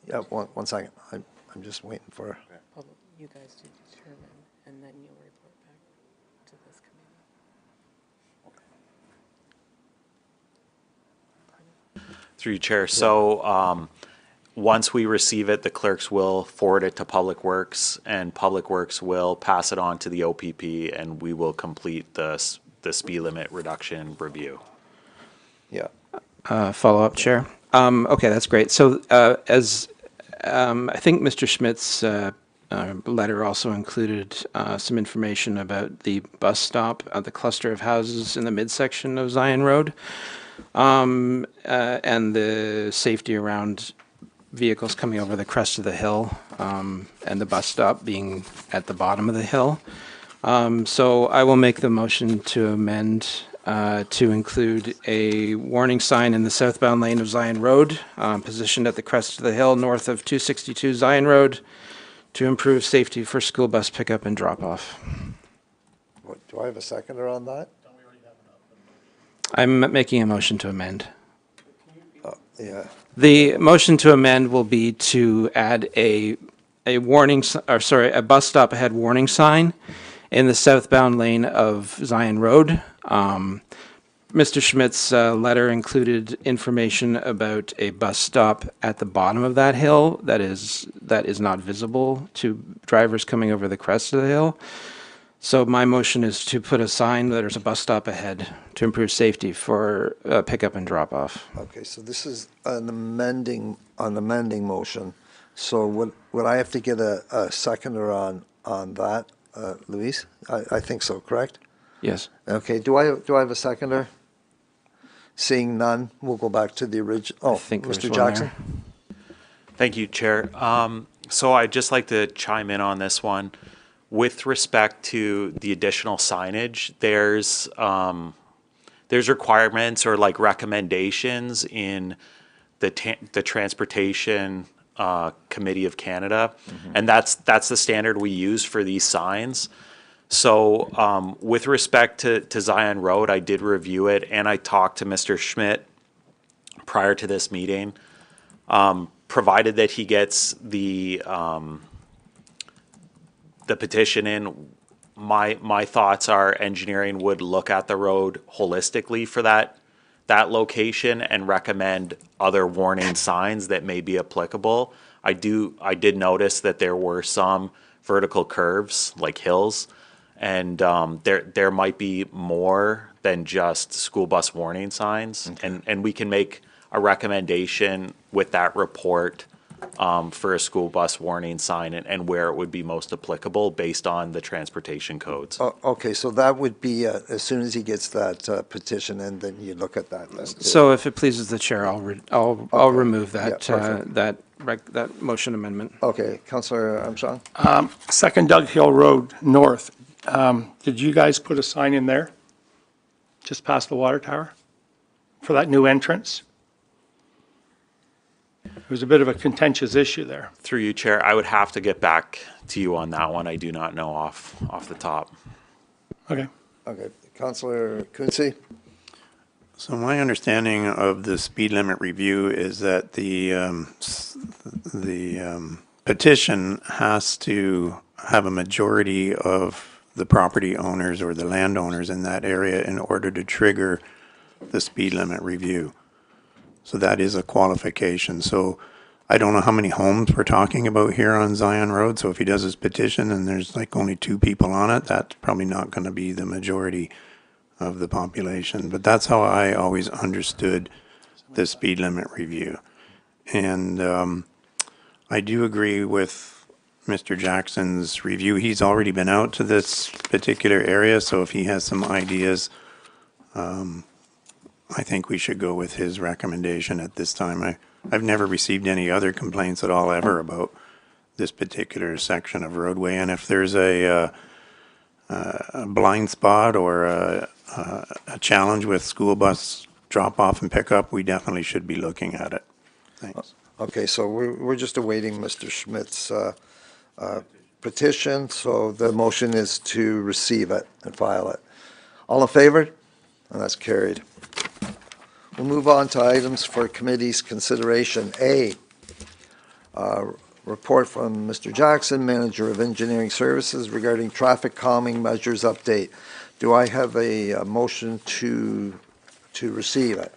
Yeah, one second. I'm just waiting for, You guys do determine, and then you'll report back to this committee. Through you, Chair. So once we receive it, the clerks will forward it to Public Works, and Public Works will pass it on to the OPP, and we will complete the speed limit reduction review. yeah. Follow-up, Chair. Okay, that's great. So as I think Mr. Schmidt's letter also included some information about the bus stop at the cluster of houses in the midsection of Zion Road, and the safety around vehicles coming over the crest of the hill, and the bus stop being at the bottom of the hill. So I will make the motion to amend to include a warning sign in the southbound lane of Zion Road, positioned at the crest of the hill north of 262 Zion Road, to improve safety for school bus pickup and drop-off. Do I have a seconder on that? I'm making a motion to amend. Yeah. The motion to amend will be to add a bus stop ahead warning sign in the southbound lane of Zion Road. Mr. Schmidt's letter included information about a bus stop at the bottom of that hill that is not visible to drivers coming over the crest of the hill. So my motion is to put a sign that there's a bus stop ahead to improve safety for pickup and drop off. Okay, so this is an amending motion. So would I have to get a seconder on that, Luis? I think so, correct? Yes. Okay, do I have a seconder? Seeing none, we'll go back to the original. Oh, think there's Mr. one Jackson? there. Thank you, Chair. So I'd just like to chime in on this one. With respect to the additional signage, there's requirements or like recommendations in the Transportation Committee of Canada, and that's the standard we use for these signs. So with respect to Zion Road, I did review it, and I talked to Mr. Schmidt prior to this meeting. Provided that he gets the petition in, my thoughts are engineering would look at the road holistically for that location and recommend other warning signs that may be applicable. I did notice that there were some vertical curves like hills, and there might be more than just school bus warning signs. Okay. And we can make a recommendation with that report for a school bus warning sign and where it would be most applicable based on the transportation codes. Okay, so that would be, as soon as he gets that petition in, then you look at that then. Too. So if it pleases the chair, I'll remove that Yeah, that motion amendment. Okay, Councillor Armstrong? Second Doug Hill Road North. Did you guys put a sign in there? Just past the water tower? For that new entrance? It was a bit of a contentious issue there. Through you, Chair, I would have to get back to you on that one. I do not know off the top. Okay. Okay, Councillor Quinte? So my understanding of the speed limit review is that the petition has to have a majority of the property owners or the landowners in that area in order to trigger the speed limit review. So that is a qualification. So I don't know how many homes we're talking about here on Zion Road. So if he does his petition and there's like only 2 people on it, that's probably not going to be the majority of the population. But that's how I always understood the speed limit review. And I do agree with Mr. Jackson's review. He's already been out to this particular area. So if he has some ideas, I think we should go with his recommendation at this time. I've never received any other complaints at all ever about this particular section of roadway. And if there's a blind spot or a challenge with school bus drop-off and pickup, we definitely should be looking at it. Thanks. Okay, so we're just awaiting Mr. Schmidt's petition, so the motion is to receive it and file it. All in favor? And that's carried. We'll move on to items for committee's consideration. A, Report from Mr. Jackson, Manager of Engineering Services regarding traffic calming measures update. Do I have a motion to receive it?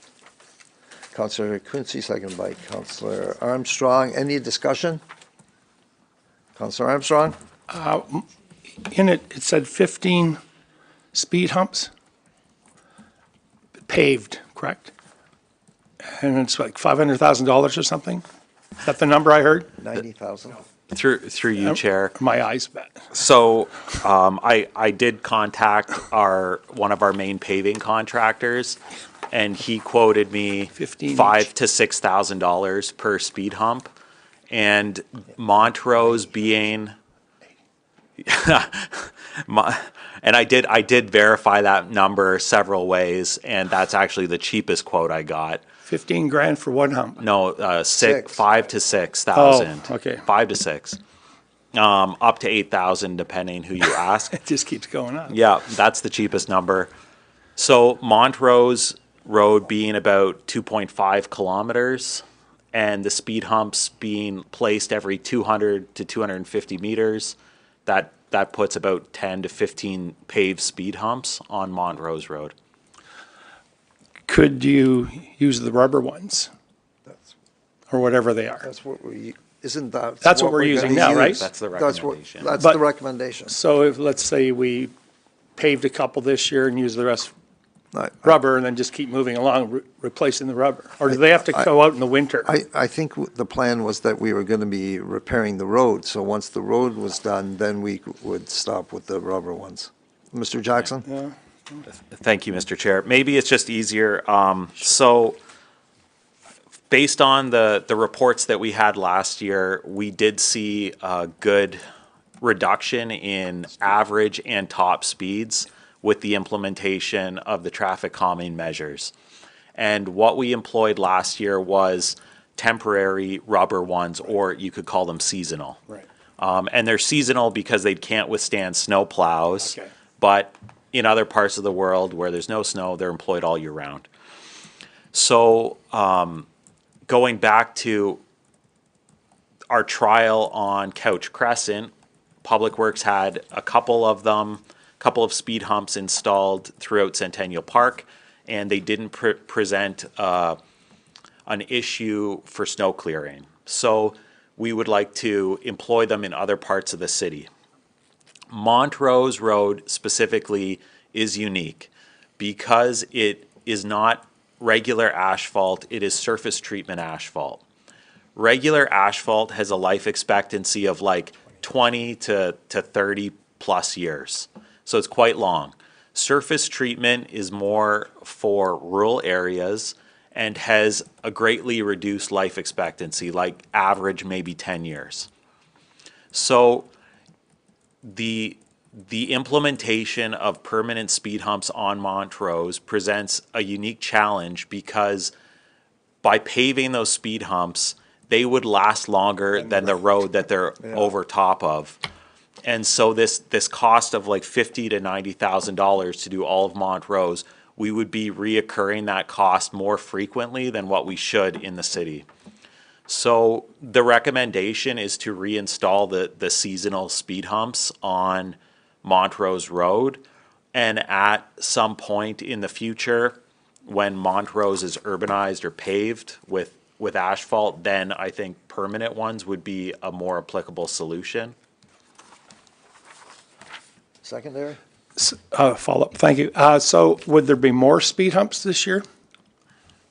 Councillor Quincy, second by Councillor Armstrong. Any discussion? Councillor Armstrong? In it, it said 15 speed humps paved, correct? And it's like $500,000 or something? Is that the number I heard? 90,000. Through you, Chair. My eyes bet. So I did contact one of our main paving contractors, and he quoted me 15 $5,000 to $6,000 per speed hump, and Montrose being, and I did verify that number several ways, and that's actually the cheapest quote I got. 15 grand for one hump? No, Six. 5,000 to 6,000. Oh, okay. 5 to 6. Up to 8,000 depending who you ask. It just keeps going up. Yeah, that's the cheapest number. So Montrose Road being about 2.5 kilometers, and the speed humps being placed every 200 to 250 meters, that puts about 10 to 15 paved speed humps on Montrose Road. Could you use the rubber ones? Or whatever they are? That's what isn't that? That's what we're using now, right? That's the That's recommendation. That's But- the recommendation. So if, let's say we paved a couple this year and use the rest I- rubber and then just keep moving along, replacing the rubber? Or do they have to go out in the winter? I think the plan was that we were going to be repairing the road, so once the road was done, then we would stop with the rubber ones. Mr. Jackson? Thank you, Mr. Chair. Maybe it's just easier. So based on the reports that we had last year, we did see a good reduction in average and top speeds with the implementation of the traffic calming measures. And what we employed last year was temporary rubber ones, or you could call them seasonal. Right. And they're seasonal because they can't withstand snow plows. Okay. But in other parts of the world where there's no snow, they're employed all year round. So going back to our trial on Couch Crescent, Public Works had a couple of speed humps installed throughout Centennial Park, and they didn't present an issue for snow clearing. So we would like to employ them in other parts of the city. Montrose Road specifically is unique because it is not regular asphalt, it is surface treatment asphalt. Regular asphalt has a life expectancy of like 20 to 30 plus years. So it's quite long. Surface treatment is more for rural areas and has a greatly reduced life expectancy, like average maybe 10 years. So the implementation of permanent speed humps on Montrose presents a unique challenge because by paving those speed humps, they would last longer than the road that they're over top of. And so this cost of like $50,000 to $90,000 to do all of Montrose, we would be reoccurring that cost more frequently than what we should in the city. So the recommendation is to reinstall the seasonal speed humps on Montrose Road. And at some point in the future, when Montrose is urbanized or paved with asphalt, then I think permanent ones would be a more applicable solution. Secondary? Follow-up, thank you. So would there be more speed humps this year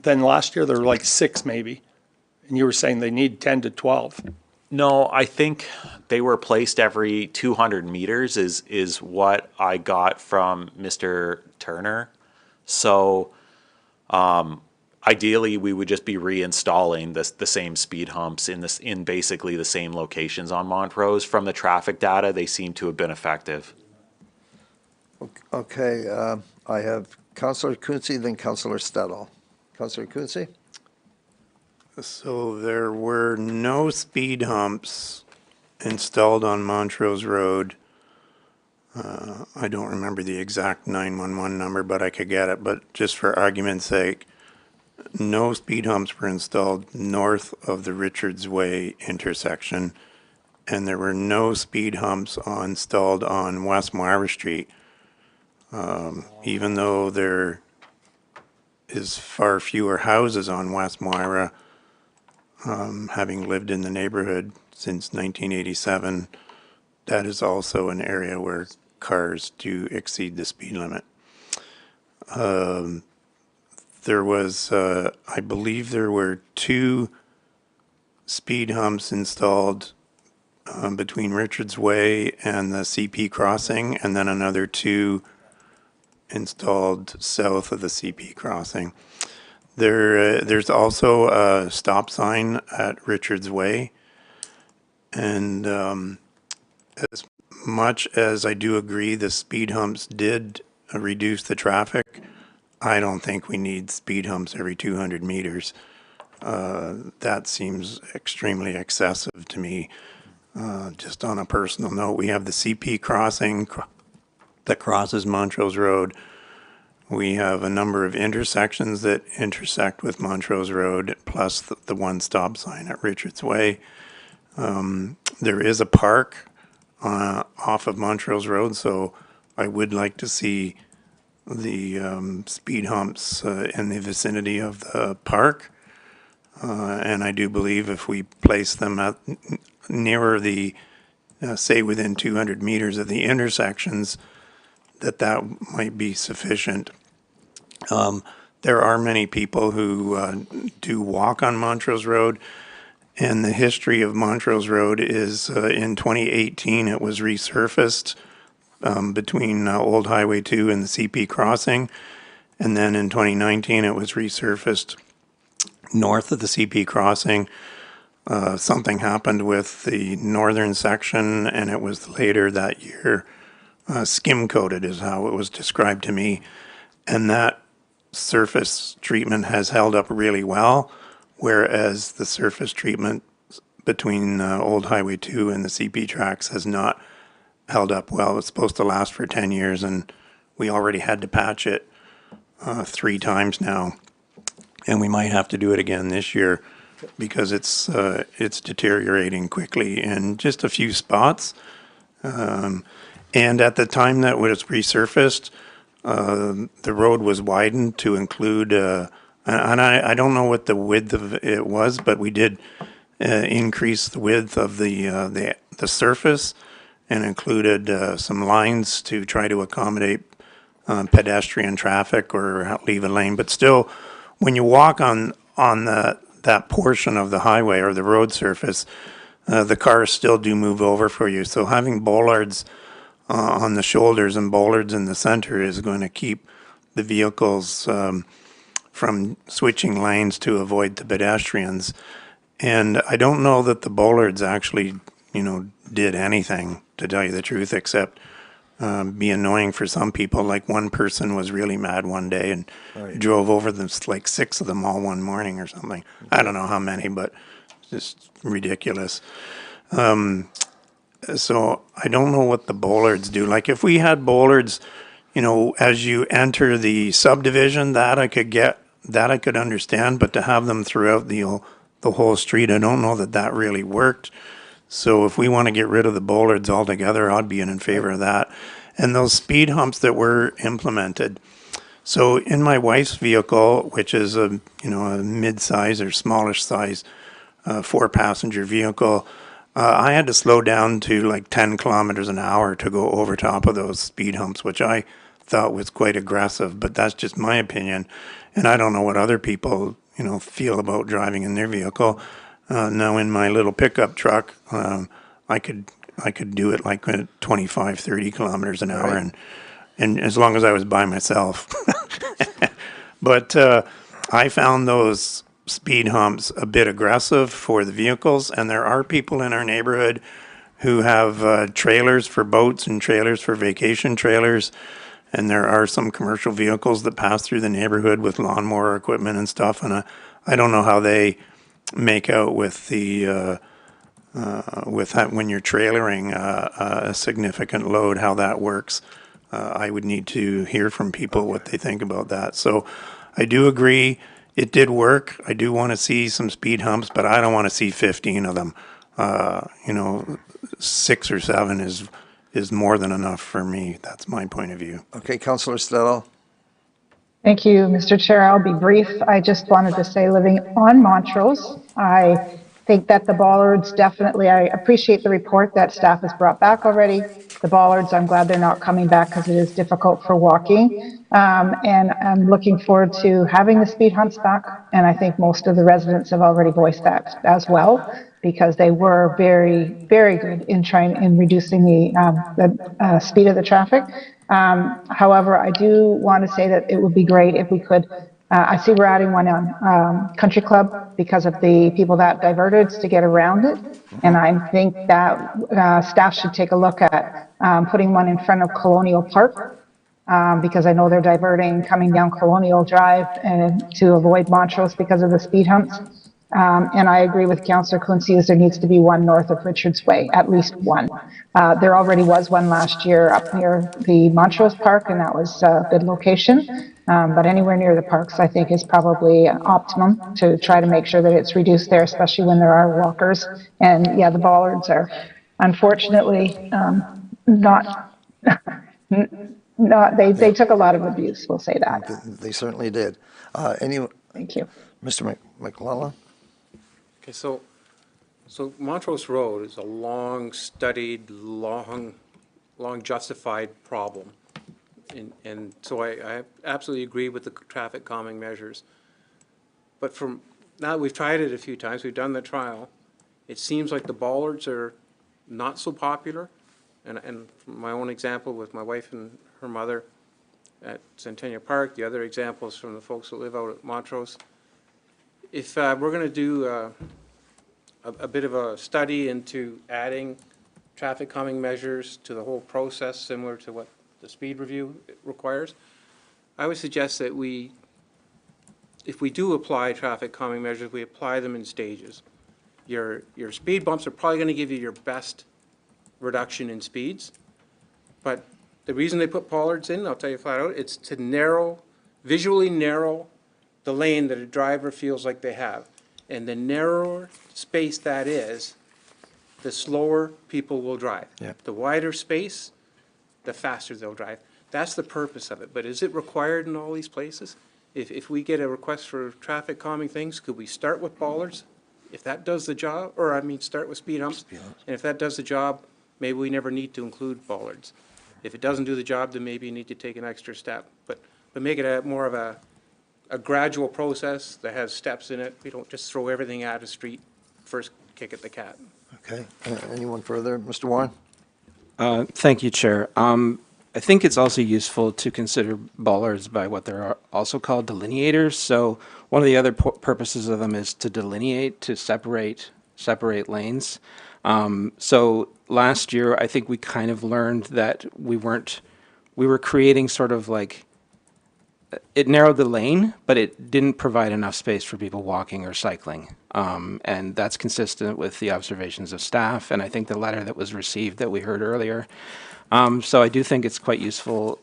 than last year? There were like 6 maybe. And you were saying they need 10 to 12. No, I think they were placed every 200 meters is what I got from Mr. Turner. So ideally, we would just be reinstalling the same speed humps in basically the same locations on Montrose. From the traffic data, they seem to have been effective. Okay, I have Councillor Quincy, then Councillor Stedall. Councillor Quincy? So there were no speed humps installed on Montrose Road. I don't remember the exact 911 number, but I could get it. But just for argument's sake, no speed humps were installed north of the Richards Way intersection, and there were no speed humps installed on West Moira Street. Even though there is far fewer houses on West Moira, having lived in the neighborhood since 1987, that is also an area where cars do exceed the speed limit. There was, I believe there were 2 speed humps installed between Richards Way and the CP crossing, and then another 2 installed south of the CP crossing. There's also a stop sign at Richards Way, and as much as I do agree the speed humps did reduce the traffic, I don't think we need speed humps every 200 meters. That seems extremely excessive to me. Just on a personal note, we have the CP crossing that crosses Montrose Road. We have a number of intersections that intersect with Montrose Road, plus the one stop sign at Richards Way. There is a park off of Montrose Road, so I would like to see the speed humps in the vicinity of the park. And I do believe if we place them at nearer the, say within 200 meters of the intersections, that might be sufficient. There are many people who do walk on Montrose Road, and the history of Montrose Road is in 2018 it was resurfaced between Old Highway 2 and the CP crossing, and then in 2019 it was resurfaced north of the CP crossing. Something happened with the northern section, and it was later that year skim coated is how it was described to me, and that surface treatment has held up really well, whereas the surface treatment between Old Highway 2 and the CP tracks has not held up well. It's supposed to last for 10 years, and we already had to patch it 3 times now, and we might have to do it again this year because it's deteriorating quickly in just a few spots. And at the time that was resurfaced, the road was widened to include, and I don't know what the width of it was, but we did increase the width of the surface and included some lines to try to accommodate pedestrian traffic or leave a lane. But still, when you walk on that portion of the highway or the road surface, the cars still do move over for you. So having bollards on the shoulders and bollards in the center is going to keep the vehicles from switching lanes to avoid the pedestrians. And I don't know that the bollards actually, did anything, to tell you the truth, except be annoying for some people. Like one person was really mad one day and drove over them, like 6 of them all one morning or something. I don't know how many, but just ridiculous. So I don't know what the bollards do. Like if we had bollards, as you enter the subdivision, that I could understand, but to have them throughout the whole street, I don't know that really worked. So if we want to get rid of the bollards altogether, I'd be in favor of that. And those speed humps that were implemented. So in my wife's vehicle, which is a mid-size or smallish size 4-passenger vehicle, I had to slow down to like 10 kilometers an hour to go over top of those speed humps, which I thought was quite aggressive, but that's just my opinion. And I don't know what other people, feel about driving in their vehicle. Now in my little pickup truck, I could do it like 25, 30 kilometers an hour, and as long as I was by myself. But I found those speed humps a bit aggressive for the vehicles, and there are people in our neighborhood who have trailers for boats and trailers for vacation trailers, and there are some commercial vehicles that pass through the neighborhood with lawnmower equipment and stuff, and I don't know how they make out with the with that when you're trailering a significant load, how that works. I would need to hear from people what they think about that. So I do agree it did work. I do want to see some speed humps, but I don't want to see 15 of them. 6 or 7 is more than enough for me. That's my point of view. Okay, Councillor Stedall. Thank you, Mr. Chair. I'll be brief. I just wanted to say, living on Montrose, I think that the bollards definitely, I appreciate the report that staff has brought back already. The bollards, I'm glad they're not coming back because it is difficult for walking. And I'm looking forward to having the speed humps back. And I think most of the residents have already voiced that as well, because they were very, very good in reducing the speed of the traffic. However, I do want to say that it would be great if we could, I see we're adding one on Country Club because of the people that diverted to get around it. And I think that staff should take a look at putting one in front of Colonial Park, because I know they're diverting coming down Colonial Drive and to avoid Montrose because of the speed humps. And I agree with Councillor Quinte, there needs to be one north of Richards Way, at least one. There already was one last year up near the Montrose Park, and that was a good location. But anywhere near the parks, I think, is probably optimum to try to make sure that it's reduced there, especially when there are walkers. And yeah, the bollards are unfortunately not, they took a lot of abuse, we'll say that. They certainly did. Thank you. Mr. McClellan? Okay, so Montrose Road is a long studied, long justified problem. And so I absolutely agree with the traffic calming measures. But now that we've tried it a few times, we've done the trial, it seems like the bollards are not so popular. And from my own example with my wife and her mother at Centennial Park, the other examples from the folks that live out at Montrose. If we're going to do a bit of a study into adding traffic calming measures to the whole process, similar to what the speed review requires, I would suggest that if we do apply traffic calming measures, we apply them in stages. Your speed bumps are probably going to give you your best reduction in speeds, but the reason they put bollards in, I'll tell you flat out, it's to visually narrow the lane that a driver feels like they have. And the narrower space that is, the slower people will drive. Yeah. The wider space, the faster they'll drive. That's the purpose of it. But is it required in all these places? If we get a request for traffic calming things, could we start with bollards? If that does the job, start with speed humps. And if that does the job, maybe we never need to include bollards. If it doesn't do the job, then maybe you need to take an extra step. But make it more of a gradual process that has steps in it. We don't just throw everything at a street, first kick at the cat. Okay. Anyone further? Mr. Warren? Thank you, Chair. I think it's also useful to consider bollards by what they're also called delineators. So one of the other purposes of them is to delineate, to separate lanes. So last year, I think we kind of learned that we were creating sort of like, it narrowed the lane, but it didn't provide enough space for people walking or cycling. And that's consistent with the observations of staff, and I think the letter that was received that we heard earlier. So I do think it's quite useful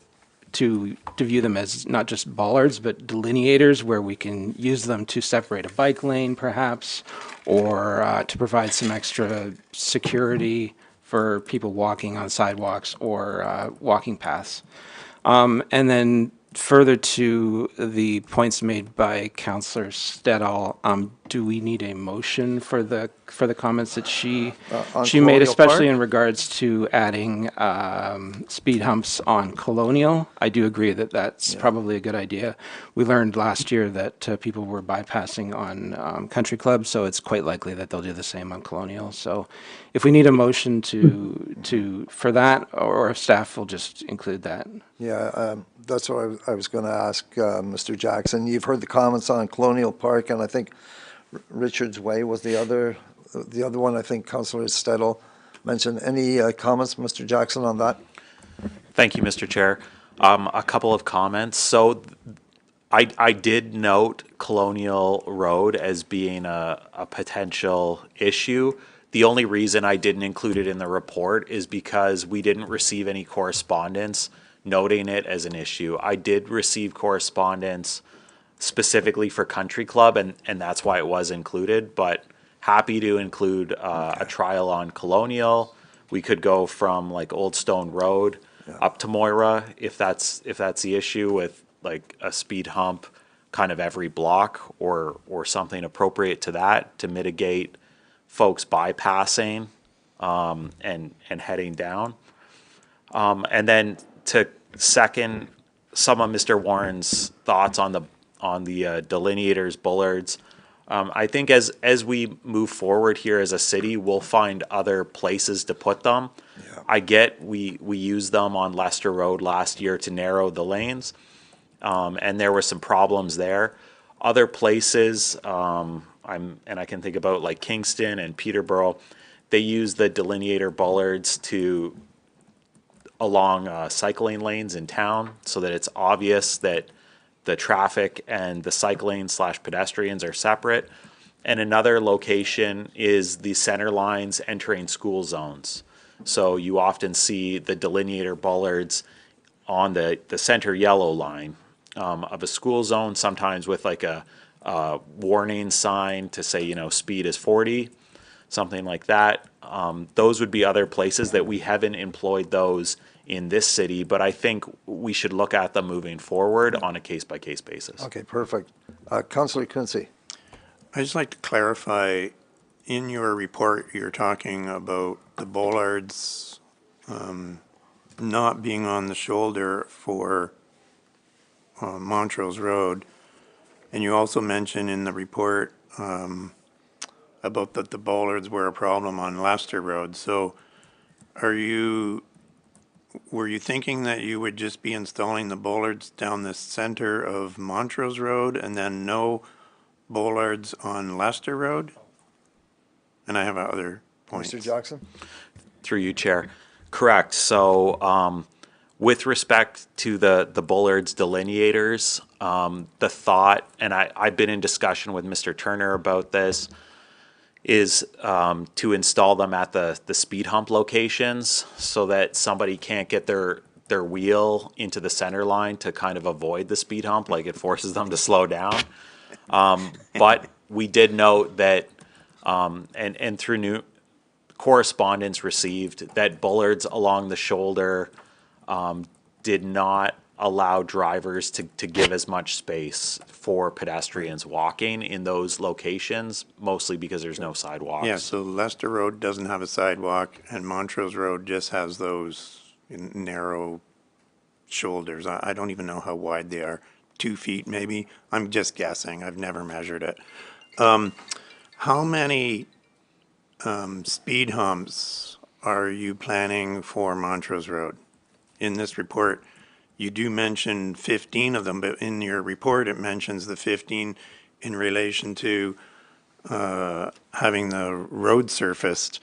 to view them as not just bollards, but delineators where we can use them to separate a bike lane, perhaps, or to provide some extra security for people walking on sidewalks or walking paths. And then further to the points made by Councillor Stedall, do we need a motion for the comments that she made, Colonial especially Park? in regards to adding speed humps on Colonial? I do agree that that's probably a good idea. We learned last year that people were bypassing on Country Club, so it's quite likely that they'll do the same on Colonial. So if we need a motion for that, or if staff will just include that. Yeah, that's what I was going to ask Mr. Jackson. You've heard the comments on Colonial Park, and I think Richards Way was the other one. I think Councillor Stedall mentioned. Any comments, Mr. Jackson, on that? Thank you, Mr. Chair. A couple of comments. So I did note Colonial Road as being a potential issue. The only reason I didn't include it in the report is because we didn't receive any correspondence noting it as an issue. I did receive correspondence specifically for Country Club, and that's why it was included, but happy to include a trial on Colonial. We could go from like Old Stone Road up to Moira if that's the issue, with like a speed hump kind of every block or something appropriate to that to mitigate folks bypassing and heading down. And then to second some of Mr. Warren's thoughts on the delineators, bullards, I think as we move forward here as a city, we'll find other places to put them. Yeah. I get we used them on Leicester Road last year to narrow the lanes, and there were some problems there. Other places, I can think about like Kingston and Peterborough, they use the delineator bullards along cycling lanes in town so that it's obvious that the traffic and the cycling/pedestrians are separate. And another location is the center lines entering school zones. So you often see the delineator bullards on the center yellow line of a school zone, sometimes with like a warning sign to say, speed is 40, something like that. Those would be other places that we haven't employed those in this city, but I think we should look at them moving forward on a case-by-case basis. Okay, perfect. Councillor Quinte. I'd just like to clarify, in your report, you're talking about the bollards not being on the shoulder for Montrose Road. And you also mention in the report about that the bollards were a problem on Leicester Road. So were you thinking that you would just be installing the bollards down the center of Montrose Road and then no bollards on Leicester Road? And I have other points. Mr. Jackson? Through you, Chair. Correct. So with respect to the bollards delineators, the thought, and I've been in discussion with Mr. Turner about this, is to install them at the speed hump locations so that somebody can't get their wheel into the center line to kind of avoid the speed hump, like it forces them to slow down. But we did note that, and through new correspondence received, that bollards along the shoulder did not allow drivers to give as much space for pedestrians walking in those locations, mostly because there's no sidewalks. Yeah, so Leicester Road doesn't have a sidewalk and Montrose Road just has those narrow shoulders. I don't even know how wide they are. 2 feet maybe? I'm just guessing. I've never measured it. How many speed humps are you planning for Montrose Road? In this report, you do mention 15 of them, but in your report, it mentions the 15 in relation to having the road surfaced,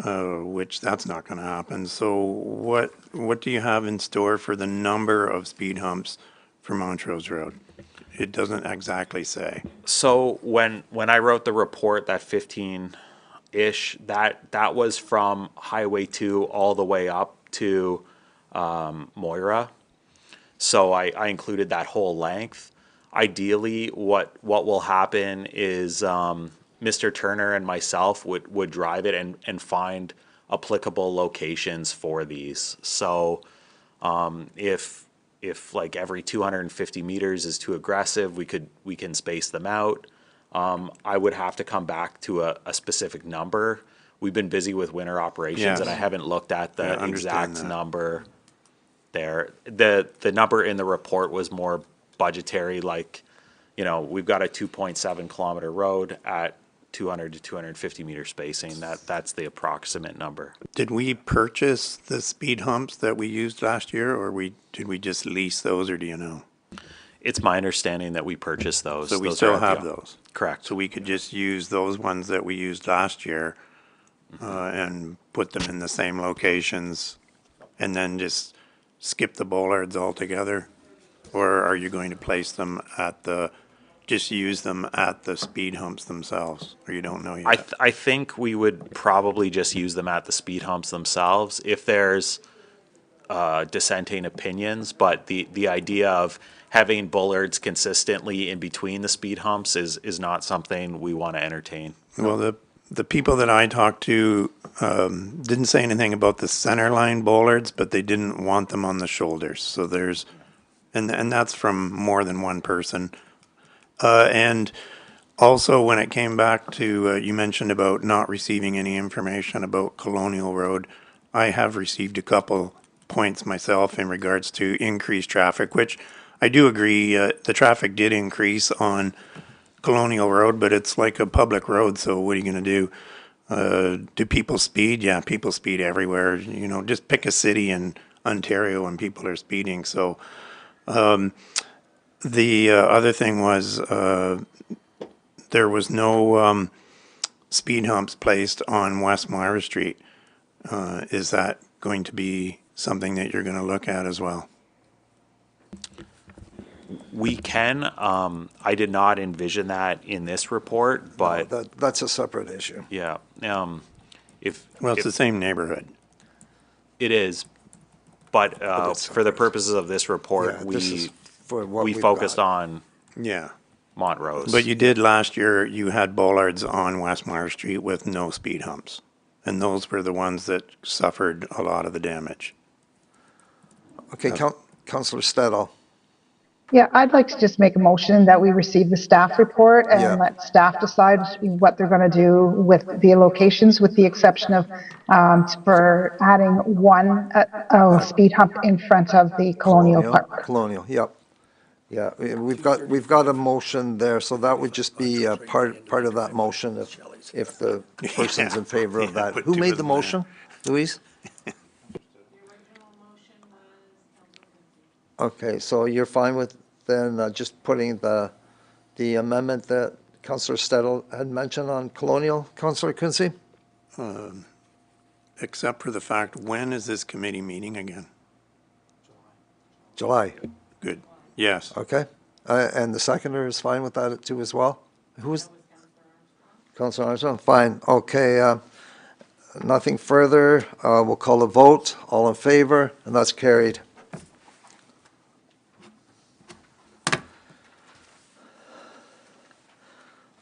which that's not going to happen. So what do you have in store for the number of speed humps for Montrose Road? It doesn't exactly say. So when I wrote the report, that 15-ish, that was from Highway 2 all the way up to Moira. So I included that whole length. Ideally, what will happen is Mr. Turner and myself would drive it and find applicable locations for these. So if like every 250 meters is too aggressive, we can space them out. I would have to come back to a specific number. We've been busy with winter operations, Yes. and I haven't looked at the exact that. number there. The number in the report was more budgetary, like, we've got a 2.7 kilometer road at 200 to 250 meter spacing. That's the approximate number. Did we purchase the speed humps that we used last year, or did we just lease those, or do you know? It's my understanding that we purchased those. So we Those still are have RPO. those? Correct. So we could just use those ones that we used last year and put them in the same locations and then just skip the bollards altogether? Or are you going to place them just use them at the speed humps themselves, or you don't know yet? I think we would probably just use them at the speed humps themselves if there's dissenting opinions, but the idea of having bollards consistently in between the speed humps is not something we want to entertain. Well, the people that I talked to didn't say anything about the center line bollards, but they didn't want them on the shoulders. So there's, and that's from more than one person. And also, when it came back to, you mentioned about not receiving any information about Colonial Road, I have received a couple points myself in regards to increased traffic, which I do agree, the traffic did increase on Colonial Road, but it's like a public road, so what are you gonna do? Do people speed? Yeah, people speed everywhere. You know, just pick a city in Ontario and people are speeding. So the other thing was there was no speed humps placed on West Myra Street. Is that going to be something that you're going to look at as well? We can. I did not envision that in this report, but That's a separate issue. yeah. If Well, it's if the same neighborhood. it is, but it's for the separate. purposes of this report, Yeah, this is for what we we've focused got. on Yeah. Montrose. But you did last year, you had bollards on West Myra Street with no speed humps. And those were the ones that suffered a lot of the damage. Okay, Councillor Stedall. Yeah, I'd like to just make a motion that we receive the staff report Yeah. and let staff decide what they're going to do with the locations, with the exception of for adding one speed hump in front of the Colonial Park. Colonial, yep. Yeah, we've got a motion there, so that would just be part of that motion if the person's in favor of that. put Who two made of the them there. motion? Louise? Okay, so you're fine with then just putting the amendment that Councillor Stedall had mentioned on Colonial, Councillor Quincy? Except for the fact, when is this committee meeting again? July, Good. Yes. okay? And the seconder is fine with that too as well? Who's? Councillor Armstrong, fine, okay. Nothing further, we'll call a vote, all in favor, and that's carried.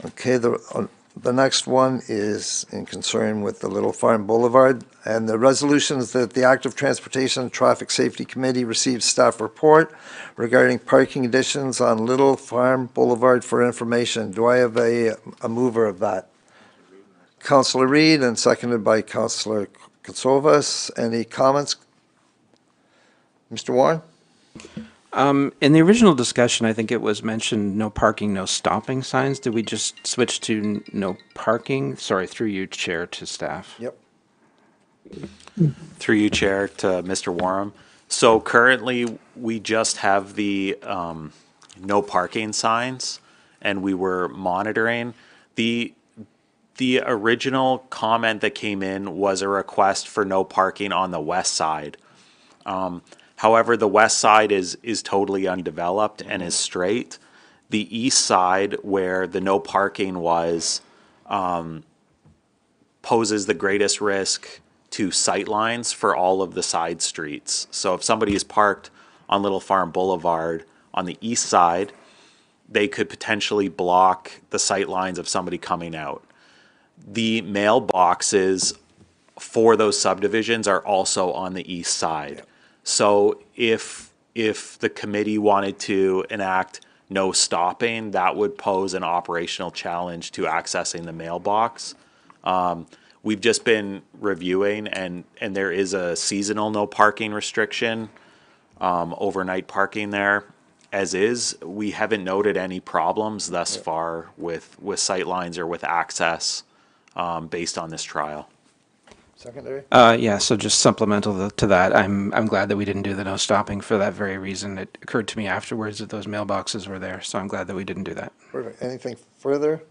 Okay, the next one is in concern with the Little Farm Boulevard, and the resolution is that the Active Transportation and Traffic Safety Committee receives staff report regarding parking conditions on Little Farm Boulevard for information. Do I have a mover of that? Councillor Reid and seconded by Councillor Katsovas. Any comments? Mr. Warren? In the original discussion, I think it was mentioned no parking, no stopping signs. Did we just switch to no parking? Sorry, through you, Chair, to staff. Yep. Through you, Chair, to Mr. Warham. So currently, we just have the no parking signs, and we were monitoring. The original comment that came in was a request for no parking on the west side. However, the west side is totally undeveloped and is straight. The east side, where the no parking was, poses the greatest risk to sightlines for all of the side streets. So if somebody is parked on Little Farm Boulevard on the east side, they could potentially block the sightlines of somebody coming out. The mailboxes for those subdivisions are also on the east side. So if the committee wanted to enact no stopping, that would pose an operational challenge to accessing the mailbox. We've just been reviewing, and there is a seasonal no parking restriction, overnight parking there. As is, we haven't noted any problems thus far with sightlines or with access based on this trial. Secondary? Yeah, so just supplemental to that, I'm glad that we didn't do the no stopping for that very reason. It occurred to me afterwards that those mailboxes were there, so I'm glad that we didn't do that. Perfect. Anything further?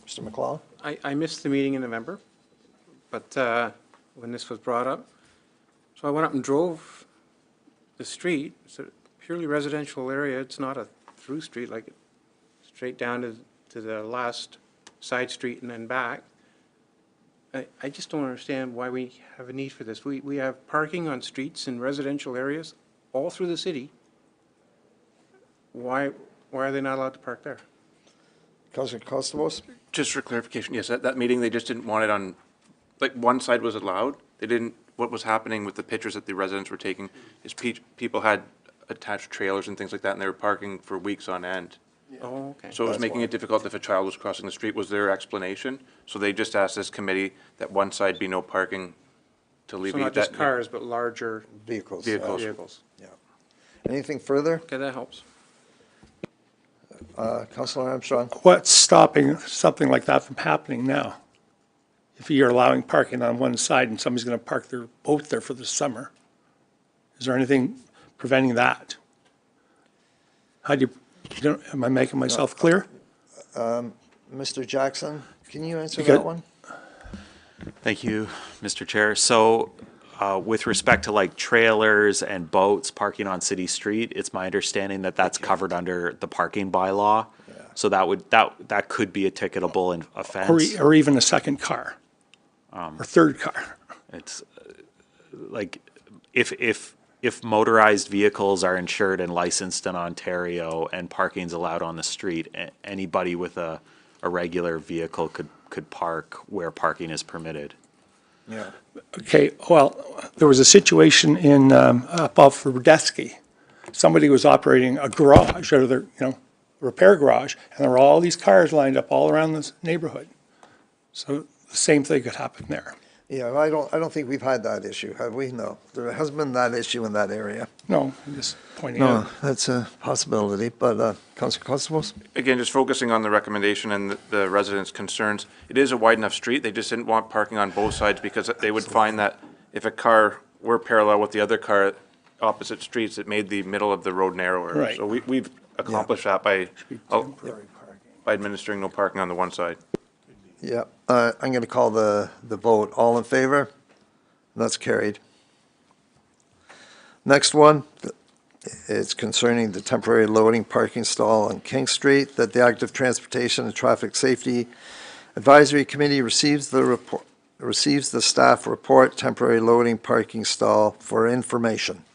Mr. McLeod? I missed the meeting in November, but when this was brought up, so I went up and drove the street. It's a purely residential area. It's not a through street, like straight down to the last side street and then back. I just don't understand why we have a need for this. We have parking on streets in residential areas all through the city. Why are they not allowed to park there? Councillor Constables? Just for clarification, yes, at that meeting, they just didn't want it on, like, one side was allowed. They didn't, what was happening with the pictures that the residents were taking is people had attached trailers and things like that, and they were parking for weeks on end. Oh, okay. So it was That's making why. it difficult if a child was crossing the street, was their explanation. So they just asked this committee that one side be no parking to So alleviate not that. just cars, but larger Vehicles. Vehicles. vehicles. Yeah. Anything further? Okay, that helps. Councillor Armstrong? What's stopping something like that from happening now? If you're allowing parking on one side and somebody's going to park their boat there for the summer, is there anything preventing that? How do am I making myself clear? Mr. Jackson, can you answer Because- that one? Thank you, Mr. Chair. So with respect to like trailers and boats parking on city street, it's my understanding that that's covered under the parking bylaw. So that could be a ticketable offense. Or even a second car? Or third car? It's like if motorized vehicles are insured and licensed in Ontario and parking's allowed on the street, anybody with a regular vehicle could park where parking is permitted. Yeah. Okay, well, there was a situation in, up off of Rodetsky. Somebody was operating a garage, or their, repair garage, and there were all these cars lined up all around this neighborhood. So the same thing could happen there. Yeah, I don't think we've had that issue, have we? No, there hasn't been that issue in that area. No, I'm just pointing No, out. that's a possibility, but Councillor Constables? Again, just focusing on the recommendation and the residents' concerns, it is a wide enough street. They just didn't want parking on both sides because they would find that if a by were parallel with the other car, opposite streets, it made the middle of the road narrower. Right. So we've accomplished that by administering no parking on the one side. Yeah, I'm going to call the vote. All in favor? That's carried. Next one is concerning the temporary loading parking stall on King Street, that the Active Transportation and Traffic Safety Advisory Committee receives the staff report, temporary loading parking stall for information.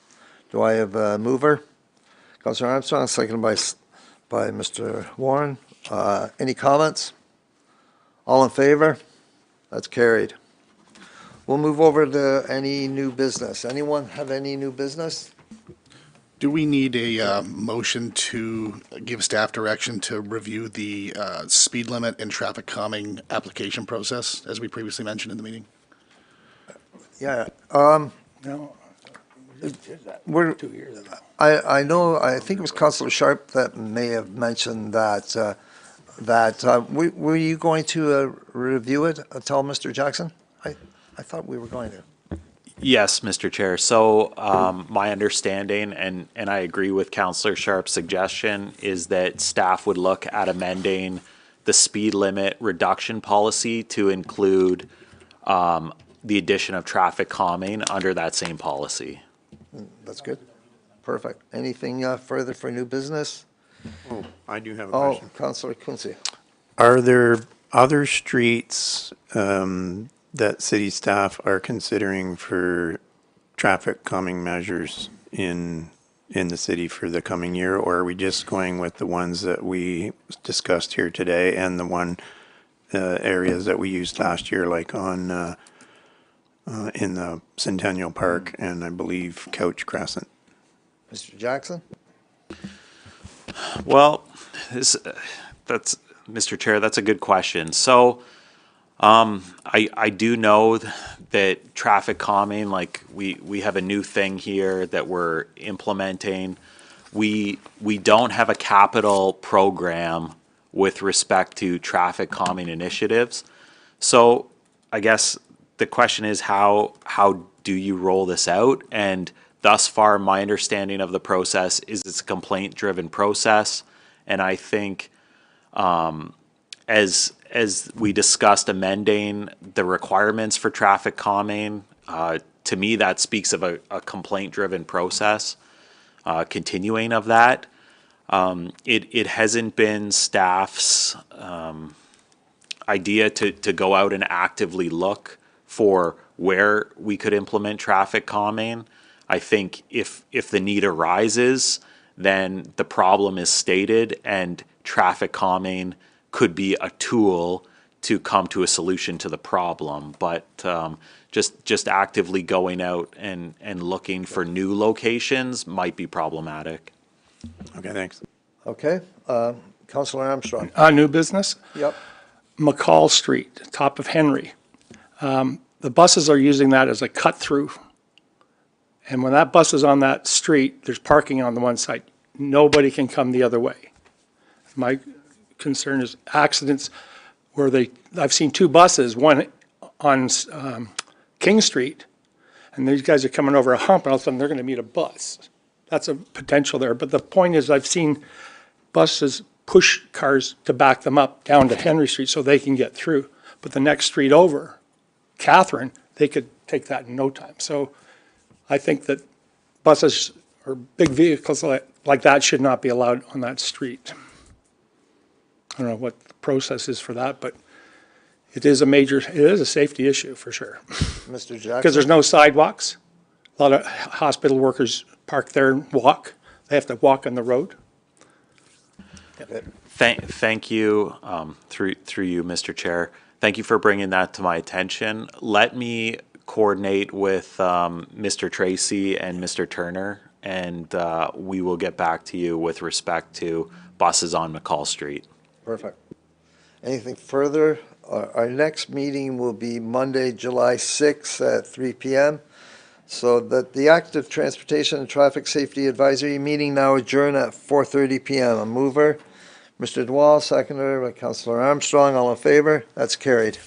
Do I have a mover? Councillor Armstrong, seconded by Mr. Warren. Any comments? All in favor? That's carried. We'll move over to any new business. Anyone have any new business? Do we need a motion to give staff direction to review the speed limit and traffic calming application process, as we previously mentioned in the meeting? Yeah, No, we're, 2 years ago. I know, I think it was Councillor Sharp that may have mentioned that, were you going to review it, tell Mr. Jackson? I thought we were going to. Yes, Mr. Chair. So my understanding, and I agree with Councillor Sharp's suggestion, is that staff would look at amending the speed limit reduction policy to include the addition of traffic calming under that same policy. That's good. Perfect. Anything further for new business? Oh, I do have a Oh, question. Councillor Quinte. Are there other streets that city staff are considering for traffic calming measures in the city for the coming year? Or are we just going with the ones that we discussed here today and the one areas that we used last year, like on in the Centennial Park and I believe Couch Crescent? Mr. Jackson? Well, that's, Mr. Chair, that's a good question. So I do know that traffic calming, like we have a new thing here that we're implementing. We don't have a capital program with respect to traffic calming initiatives. So I guess the question is how do you roll this out? And thus far, my understanding of the process is it's a complaint-driven process. And I think as we discussed amending the requirements for traffic calming, to me, that speaks of a complaint-driven process, continuing of that. It hasn't been staff's idea to go out and actively look for where we could implement traffic calming. I think if the need arises, then the problem is stated and traffic calming could be a tool to come to a solution to the problem. But just actively going out and looking for new locations might be problematic. Okay, thanks. Okay, Councillor Armstrong. New business? Yep. McCall Street, top of Henry. The buses are using that as a cut-through. And when that bus is on that street, there's parking on the one side. Nobody can come the other way. My concern is accidents where I've seen two buses, one on King Street, and these guys are coming over a hump, and all of a sudden they're going to meet a bus. That's a potential there. But the point is, I've seen buses push cars to back them up down to Henry Street so they can get through. But the next street over, Catherine, they could take that in no time. So I think that buses or big vehicles like that should not be allowed on that street. I don't know what the process is for that, but it is a safety issue for sure. Mr. Jackson. Because there's no sidewalks. A lot of hospital workers park there and walk. They have to walk on the road. Thank you, through you, Mr. Chair. Thank you for bringing that to my attention. Let me coordinate with Mr. Tracy and Mr. Turner, and we will get back to you with respect to buses on McCall Street. Perfect. Anything further? Our next meeting will be Monday, July 6th at 3 p.m. So that the Active Transportation and Traffic Safety Advisory meeting now adjourned at 4:30 p.m. A mover, Mr. Dwal, seconder by Councillor Armstrong. All in favor? That's carried.